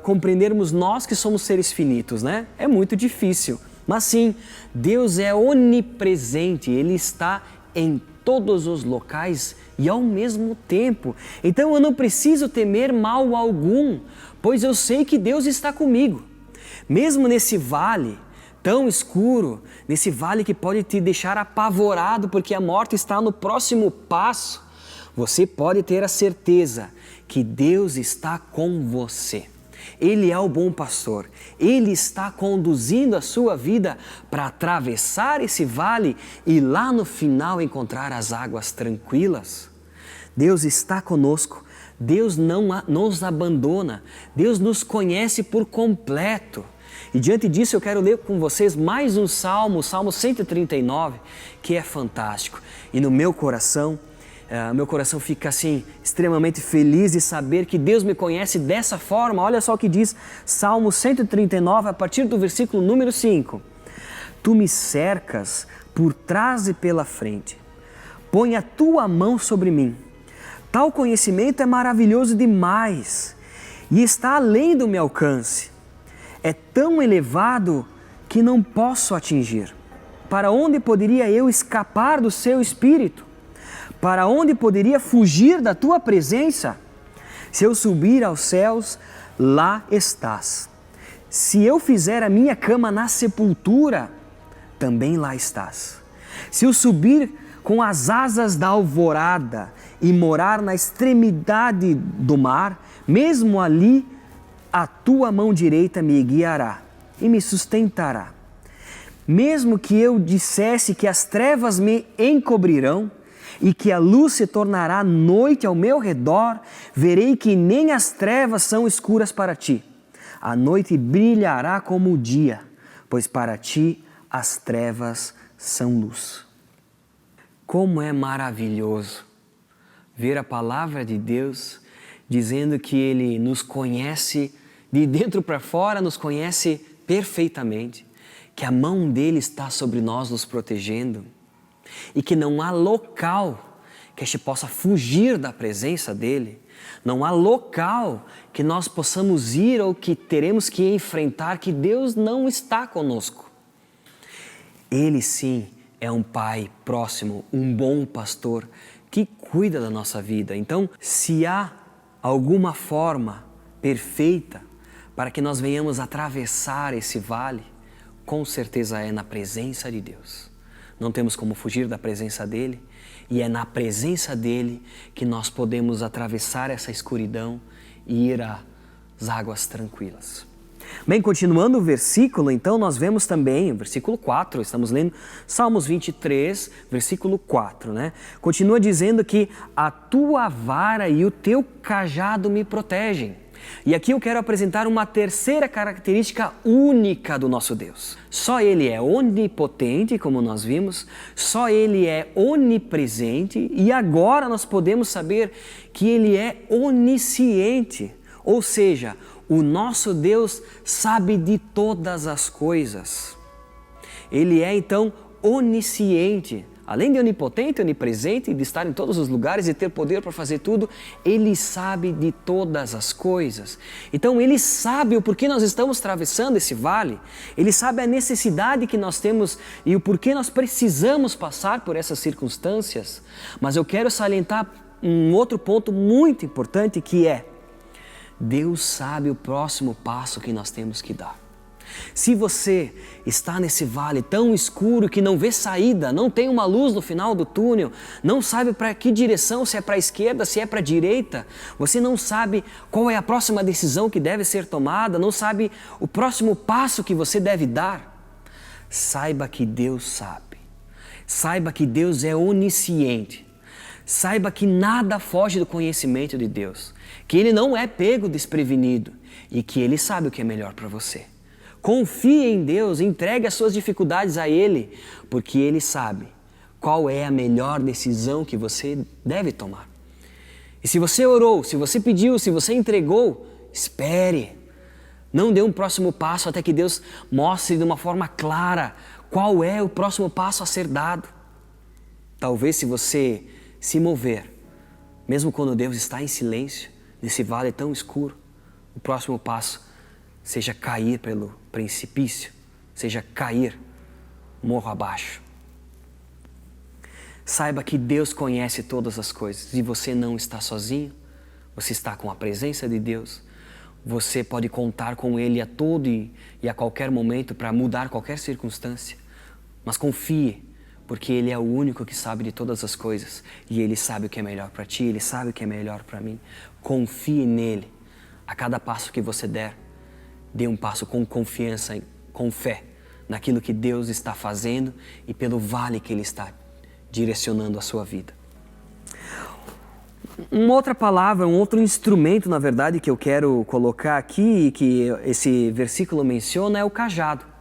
compreendermos nós que somos seres finitos, né? É muito difícil. Mas sim, Deus é onipresente, Ele está em todos os locais e ao mesmo tempo. Então eu não preciso temer mal algum, pois eu sei que Deus está comigo. Mesmo nesse vale tão escuro, nesse vale que pode te deixar apavorado porque a morte está no próximo passo, você pode ter a certeza que Deus está com você. Ele é o bom pastor, Ele está conduzindo a sua vida para atravessar esse vale e lá no final encontrar as águas tranquilas. Deus está conosco, Deus não nos abandona, Deus nos conhece por completo. E diante disso eu quero ler com vocês mais um salmo, o Salmo 139, que é fantástico. E no meu coração fica assim extremamente feliz de saber que Deus me conhece dessa forma. Olha só o que diz Salmo 139, a partir do versículo número 5. Tu me cercas por trás e pela frente, põe a tua mão sobre mim. Tal conhecimento é maravilhoso demais e está além do meu alcance. É tão elevado que não posso atingir. Para onde poderia eu escapar do seu espírito? Para onde poderia fugir da tua presença? Se eu subir aos céus, lá estás. Se eu fizer a minha cama na sepultura, também lá estás. Se eu subir com as asas da alvorada e morar na extremidade do mar, mesmo ali a tua mão direita me guiará e me sustentará. Mesmo que eu dissesse que as trevas me encobrirão e que a luz se tornará noite ao meu redor, verei que nem as trevas são escuras para ti. A noite brilhará como o dia, pois para ti as trevas são luz. Como é maravilhoso ver a palavra de Deus dizendo que Ele nos conhece de dentro para fora, nos conhece perfeitamente, que a mão dEle está sobre nós nos protegendo e que não há local que a gente possa fugir da presença dEle, não há local que nós possamos ir ou que teremos que enfrentar que Deus não está conosco. Ele sim é um Pai próximo, um bom pastor que cuida da nossa vida. Então, se há alguma forma perfeita para que nós venhamos atravessar esse vale, com certeza é na presença de Deus. Não temos como fugir da presença dEle e é na presença dEle que nós podemos atravessar essa escuridão e ir às águas tranquilas. Bem, continuando o versículo, então nós vemos também, o versículo 4, estamos lendo Salmos 23, versículo 4, né? Continua dizendo que a tua vara e o teu cajado me protegem. E aqui eu quero apresentar uma terceira característica única do nosso Deus. Só Ele é onipotente, como nós vimos, só Ele é onipresente e agora nós podemos saber que Ele é onisciente, ou seja, o nosso Deus sabe de todas as coisas. Ele é então onisciente. Além de onipotente, onipresente, de estar em todos os lugares e ter poder para fazer tudo, Ele sabe de todas as coisas. Então Ele sabe o porquê nós estamos atravessando esse vale, Ele sabe a necessidade que nós temos e o porquê nós precisamos passar por essas circunstâncias. Mas eu quero salientar um outro ponto muito importante que é: Deus sabe o próximo passo que nós temos que dar. Se você está nesse vale tão escuro que não vê saída, não tem uma luz no final do túnel, não sabe para que direção, se é para a esquerda, se é para a direita, você não sabe qual é a próxima decisão que deve ser tomada, não sabe o próximo passo que você deve dar, saiba que Deus sabe. Saiba que Deus é onisciente. Saiba que nada foge do conhecimento de Deus, que Ele não é pego desprevenido e que Ele sabe o que é melhor para você. Confie em Deus, entregue as suas dificuldades a Ele, porque Ele sabe qual é a melhor decisão que você deve tomar. E se você orou, se você pediu, se você entregou, espere. Não dê um próximo passo até que Deus mostre de uma forma clara qual é o próximo passo a ser dado. Talvez se você se mover, mesmo quando Deus está em silêncio, nesse vale tão escuro, o próximo passo seja cair pelo precipício, seja cair morro abaixo. Saiba que Deus conhece todas as coisas e você não está sozinho, você está com a presença de Deus, você pode contar com Ele a todo e a qualquer momento para mudar qualquer circunstância, mas confie, porque Ele é o único que sabe de todas as coisas e Ele sabe o que é melhor para ti, Ele sabe o que é melhor para mim. Confie nele a cada passo que você der. Dê um passo com confiança, com fé, naquilo que Deus está fazendo e pelo vale que Ele está direcionando a sua vida. Uma outra palavra, um outro instrumento, na verdade, que eu quero colocar aqui, que esse versículo menciona, é o cajado.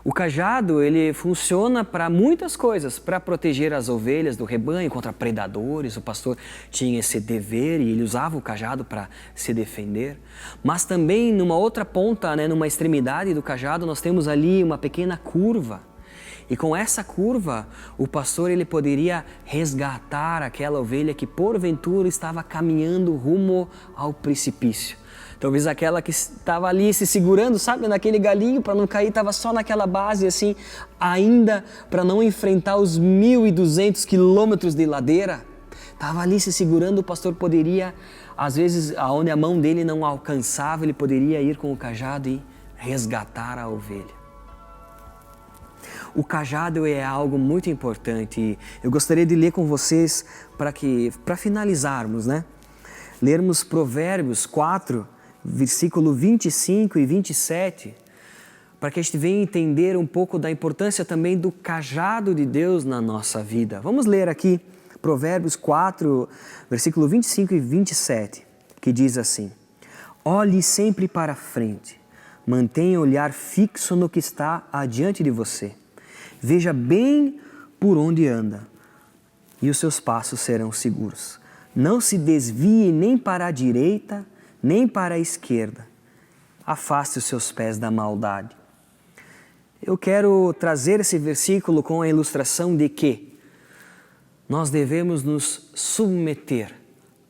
O cajado, ele funciona para muitas coisas, para proteger as ovelhas do rebanho contra predadores. O pastor tinha esse dever e ele usava o cajado para se defender. Mas também numa outra ponta, numa extremidade do cajado, nós temos ali uma pequena curva. E com essa curva, o pastor ele poderia resgatar aquela ovelha que porventura estava caminhando rumo ao precipício. Talvez aquela que estava ali se segurando, sabe, naquele galinho para não cair, estava só naquela base assim, ainda para não enfrentar os 1.200 quilômetros de ladeira. Estava ali se segurando, o pastor poderia, às vezes, onde a mão dele não alcançava, ele poderia ir com o cajado e resgatar a ovelha. O cajado é algo muito importante e eu gostaria de ler com vocês para finalizarmos, né? Lermos Provérbios 4, versículo 25 e 27, para que a gente venha entender um pouco da importância também do cajado de Deus na nossa vida. Vamos ler aqui Provérbios 4, versículo 25 e 27, que diz assim: olhe sempre para frente, mantenha o olhar fixo no que está adiante de você. Veja bem por onde anda e os seus passos serão seguros. Não se desvie nem para a direita, nem para a esquerda. Afaste os seus pés da maldade. Eu quero trazer esse versículo com a ilustração de que nós devemos nos submeter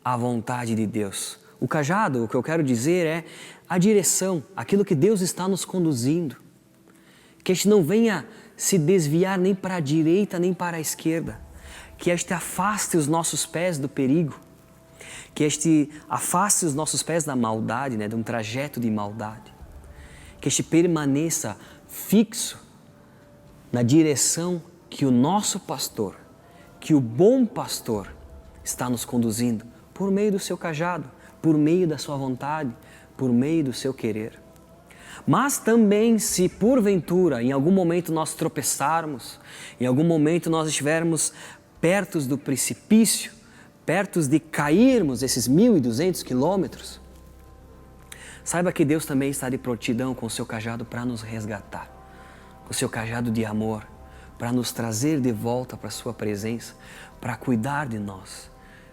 à vontade de Deus. O cajado, o que eu quero dizer é a direção, aquilo que Deus está nos conduzindo. Que a gente não venha se desviar nem para a direita, nem para a esquerda. Que a gente afaste os nossos pés do perigo. Que este afaste os nossos pés da maldade, de um trajeto de maldade. Que este permaneça fixo na direção que o nosso pastor, que o bom pastor está nos conduzindo por meio do seu cajado, por meio da sua vontade, por meio do seu querer. Mas também se porventura em algum momento nós tropeçarmos, em algum momento nós estivermos perto do precipício, perto de cairmos esses 1.200 quilômetros, Saiba que Deus também está de prontidão com o seu cajado para nos resgatar, com o seu cajado de amor, para nos trazer de volta para a sua presença, para cuidar de nós,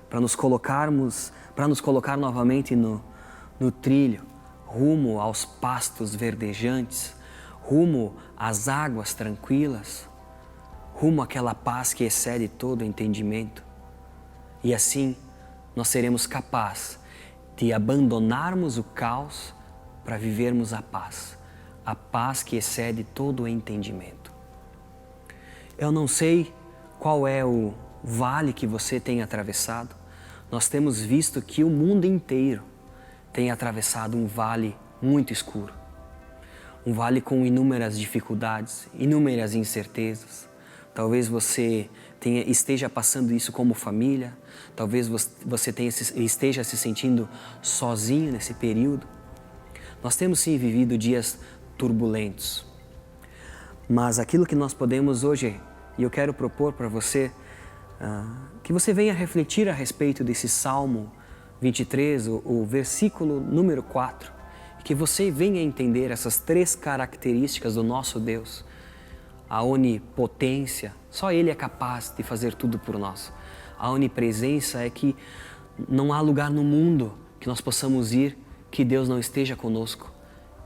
para nos colocar novamente no trilho, rumo aos pastos verdejantes, rumo às águas tranquilas, rumo àquela paz que excede todo entendimento. E assim nós seremos capazes de abandonarmos o caos para vivermos a paz que excede todo o entendimento. Eu não sei qual é o vale que você tem atravessado. Nós temos visto que o mundo inteiro tem atravessado um vale muito escuro. Um vale com inúmeras dificuldades, inúmeras incertezas. Talvez você esteja passando isso como família, talvez você esteja se sentindo sozinho nesse período. Nós temos sim vivido dias turbulentos, mas aquilo que nós podemos hoje, e eu quero propor para você, que você venha refletir a respeito desse Salmo 23, o versículo número 4, que você venha entender essas 3 características do nosso Deus. A onipotência, só Ele é capaz de fazer tudo por nós. A onipresença é que não há lugar no mundo que nós possamos ir que Deus não esteja conosco.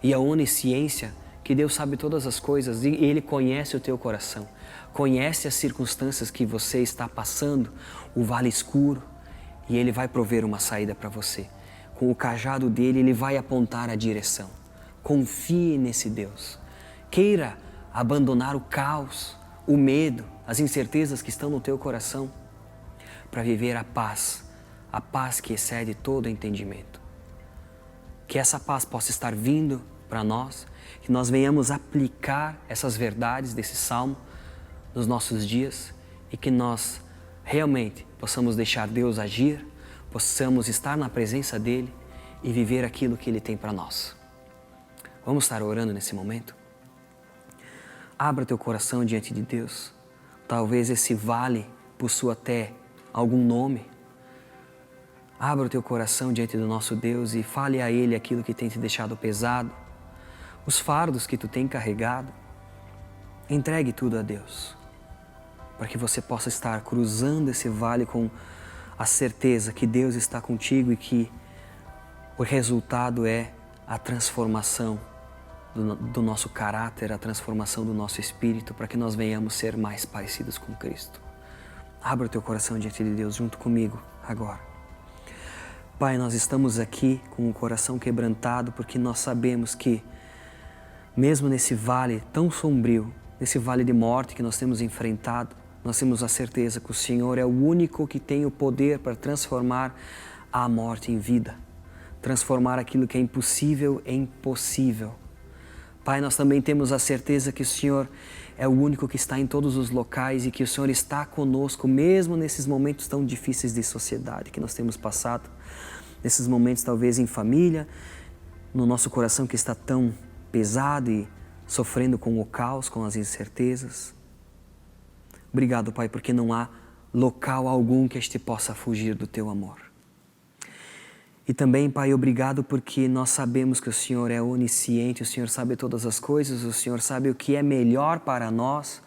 E a onisciência, que Deus sabe todas as coisas e Ele conhece o teu coração, conhece as circunstâncias que você está passando, o vale escuro, e Ele vai prover uma saída para você. Com o cajado dele, Ele vai apontar a direção. Confie nesse Deus. Queira abandonar o caos, o medo, as incertezas que estão no teu coração, para viver a paz que excede todo entendimento. Que essa paz possa estar vindo para nós, que nós venhamos aplicar essas verdades desse salmo nos nossos dias e que nós realmente possamos deixar Deus agir, possamos estar na presença dEle e viver aquilo que Ele tem para nós. Vamos estar orando nesse momento? Abra teu coração diante de Deus. Talvez esse vale possua até algum nome. Abra o teu coração diante do nosso Deus e fale a Ele aquilo que tem te deixado pesado, os fardos que tu tem carregado. Entregue tudo a Deus, para que você possa estar cruzando esse vale com a certeza que Deus está contigo e que o resultado é a transformação do nosso caráter, a transformação do nosso espírito, para que nós venhamos ser mais parecidos com Cristo. Abra o teu coração diante de Deus junto comigo agora. Pai, nós estamos aqui com o coração quebrantado porque nós sabemos que mesmo nesse vale tão sombrio, nesse vale de morte que nós temos enfrentado, nós temos a certeza que o Senhor é o único que tem o poder para transformar a morte em vida, transformar aquilo que é impossível em possível. Pai, nós também temos a certeza que o Senhor é o único que está em todos os locais e que o Senhor está conosco, mesmo nesses momentos tão difíceis de sociedade que nós temos passado, nesses momentos talvez em família, no nosso coração que está tão pesado e sofrendo com o caos, com as incertezas. Obrigado, Pai, porque não há local algum que este possa fugir do Teu amor. E também, Pai, obrigado porque nós sabemos que o Senhor é onisciente, o Senhor sabe todas as coisas, o Senhor sabe o que é melhor para nós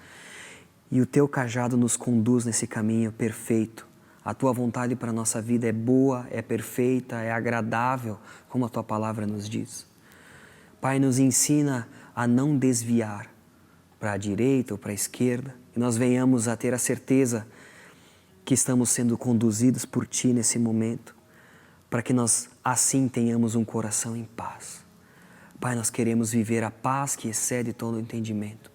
e o Teu cajado nos conduz nesse caminho perfeito. A Tua vontade para a nossa vida é boa, é perfeita, é agradável, como a Tua palavra nos diz. Pai, nos ensina a não desviar para a direita ou para a esquerda, que nós venhamos a ter a certeza que estamos sendo conduzidos por Ti nesse momento, para que nós assim tenhamos um coração em paz. Pai, nós queremos viver a paz que excede todo o entendimento.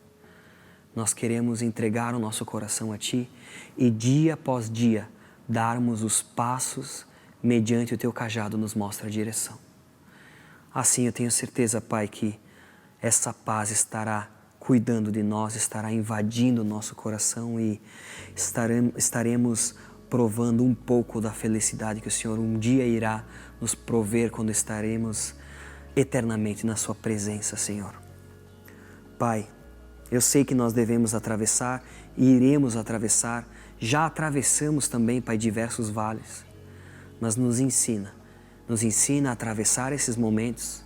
Nós queremos entregar o nosso coração a Ti e dia após dia darmos os passos mediante o Teu cajado nos mostra a direção. Assim eu tenho certeza, Pai, que essa paz estará cuidando de nós, estará invadindo o nosso coração e estaremos provando um pouco da felicidade que o Senhor um dia irá nos prover quando estaremos eternamente na Sua presença, Senhor. Pai, eu sei que nós devemos atravessar e iremos atravessar, já atravessamos também, Pai, diversos vales, mas nos ensina a atravessar esses momentos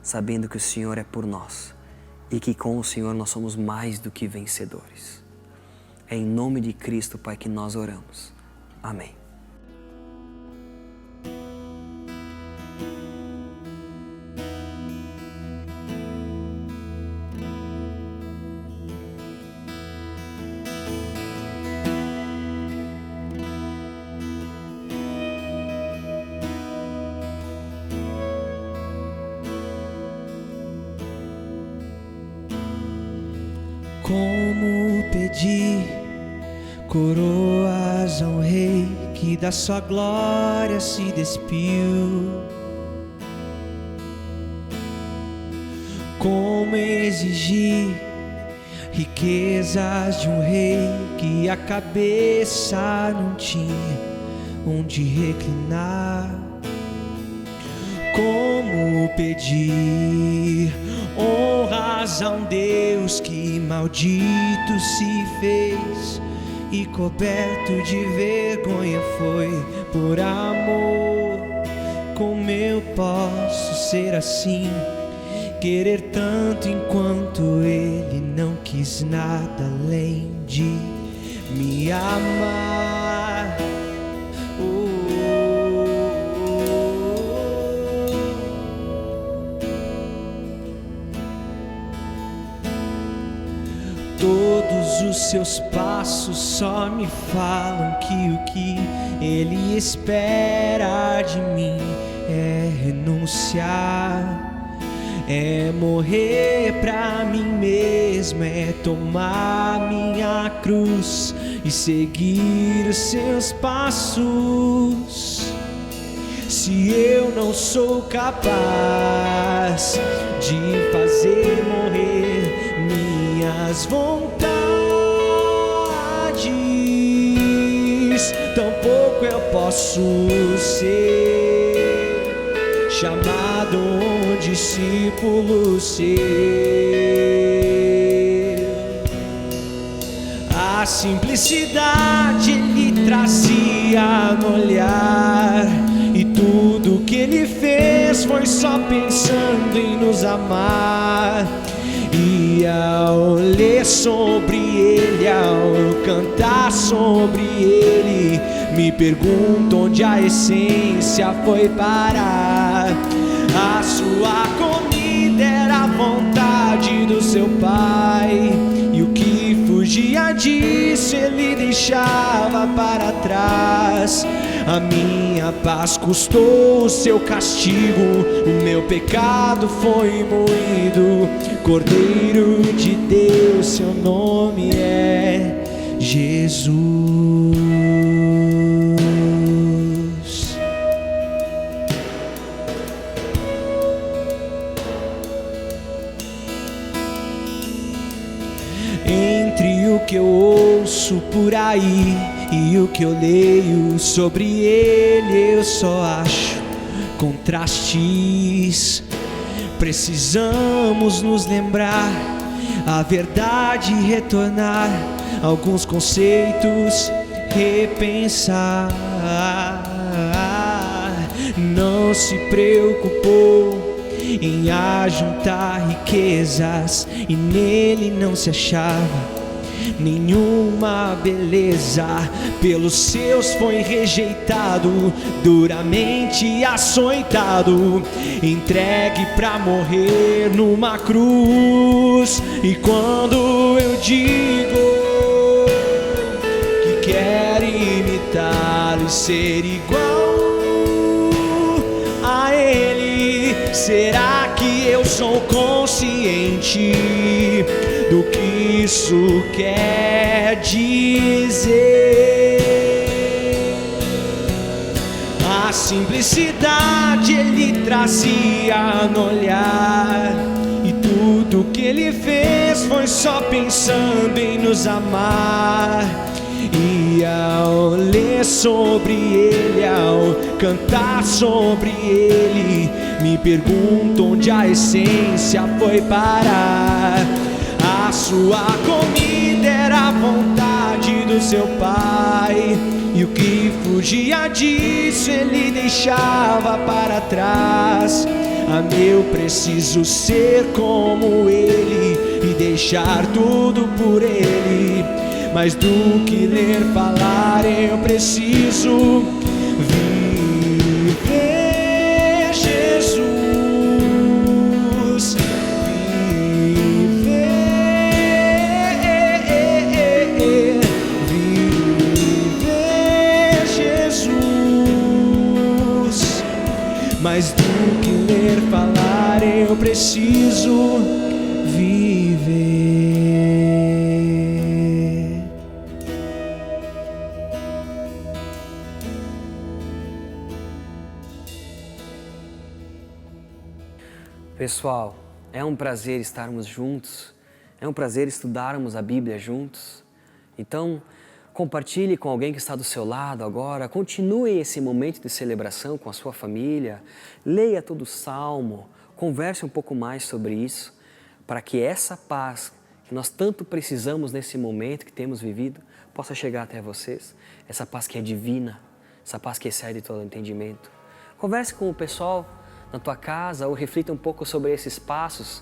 sabendo que o Senhor é por nós e que com o Senhor nós somos mais do que vencedores. É em nome de Cristo, Pai, que nós oramos. Amém. Como pedir coroas a um rei que da sua glória se despiu? Como exigir riquezas de um rei que a cabeça não tinha onde reclinar? Como pedir honras a um Deus que maldito se fez e coberto de vergonha foi por amor? Como eu posso ser assim, querer tanto enquanto Ele não quis nada além de me amar? Todos os seus passos só me falam que o que Ele espera de mim é renunciar, é morrer pra mim mesmo, é tomar minha cruz e seguir os seus passos. Se eu não sou capaz de fazer morrer minhas vontades, tampouco eu posso ser chamado um discípulo seu. A simplicidade Ele trazia no olhar, e tudo que Ele fez foi só pensando em nos amar. E ao ler sobre Ele, ao cantar sobre Ele, me pergunto onde a essência foi parar. A sua comida era a vontade do seu Pai, e o que fugia disso Ele deixava para trás. A minha paz custou o seu castigo, o meu pecado foi moído. Cordeiro de Deus, seu nome é Jesus. Entre o que eu ouço por aí e o que eu leio sobre Ele, eu só acho contrastes. Precisamos nos lembrar a verdade e retornar alguns conceitos, repensar. Não se preocupou em ajuntar riquezas e nele não se achava nenhuma beleza. Pelos seus foi rejeitado, duramente açoitado, entregue pra morrer numa cruz. E quando eu digo que quero imitá-lo e ser igual a Ele, será que eu sou consciente do que isso quer dizer? A simplicidade Ele trazia no olhar, e tudo que Ele fez foi só pensando em nos amar. E ao ler sobre Ele, ao cantar sobre Ele, me pergunto onde a essência foi parar. A sua comida era a vontade do seu Pai, e o que fugia disso Ele deixava para trás. eu preciso ser como Ele e deixar tudo por Ele. Mais do que ler, falar, eu preciso viver Jesus, viver Jesus. Mais do que ler, falar, eu preciso viver. Pessoal, é um prazer estarmos juntos, é um prazer estudarmos a Bíblia juntos. Então, compartilhe com alguém que está do seu lado agora, continue esse momento de celebração com a sua família, leia todo o Salmo, converse um pouco mais sobre isso, para que essa paz que nós tanto precisamos nesse momento que temos vivido, possa chegar até vocês, essa paz que é divina, essa paz que excede todo entendimento. Converse com o pessoal na tua casa ou reflita um pouco sobre esses passos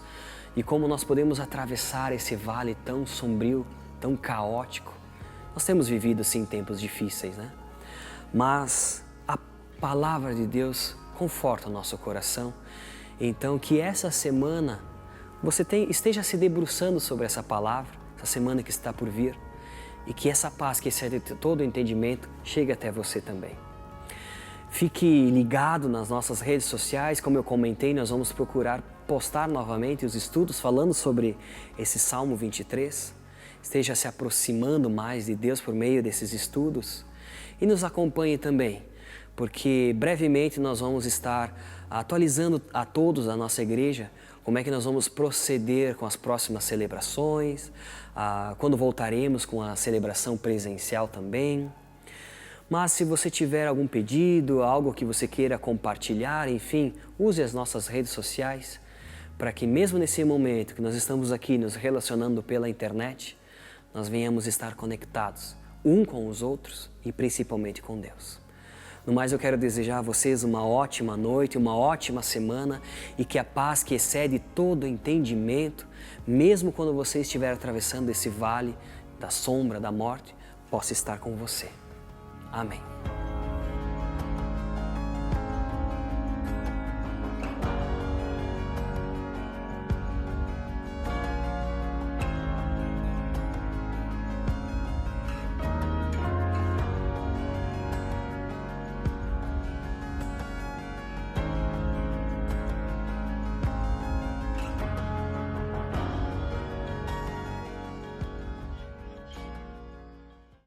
e como nós podemos atravessar esse vale tão sombrio, tão caótico. Nós temos vivido sim tempos difíceis, né? Mas a palavra de Deus conforta o nosso coração. Então que essa semana você esteja se debruçando sobre essa palavra, essa semana que está por vir, e que essa paz que excede todo o entendimento chegue até você também. Fique ligado nas nossas redes sociais, como eu comentei, nós vamos procurar postar novamente os estudos falando sobre esse Salmo 23. Esteja se aproximando mais de Deus por meio desses estudos e nos acompanhe também, porque brevemente nós vamos estar atualizando a todos da nossa igreja como é que nós vamos proceder com as próximas celebrações, quando voltaremos com a celebração presencial também. Mas se você tiver algum pedido, algo que você queira compartilhar, enfim, use as nossas redes sociais para que mesmo nesse momento que nós estamos aqui nos relacionando pela internet, nós venhamos estar conectados um com os outros e principalmente com Deus. No mais, eu quero desejar a vocês uma ótima noite, uma ótima semana e que a paz que excede todo entendimento, mesmo quando você estiver atravessando esse vale da sombra da morte, possa estar com você. Amém.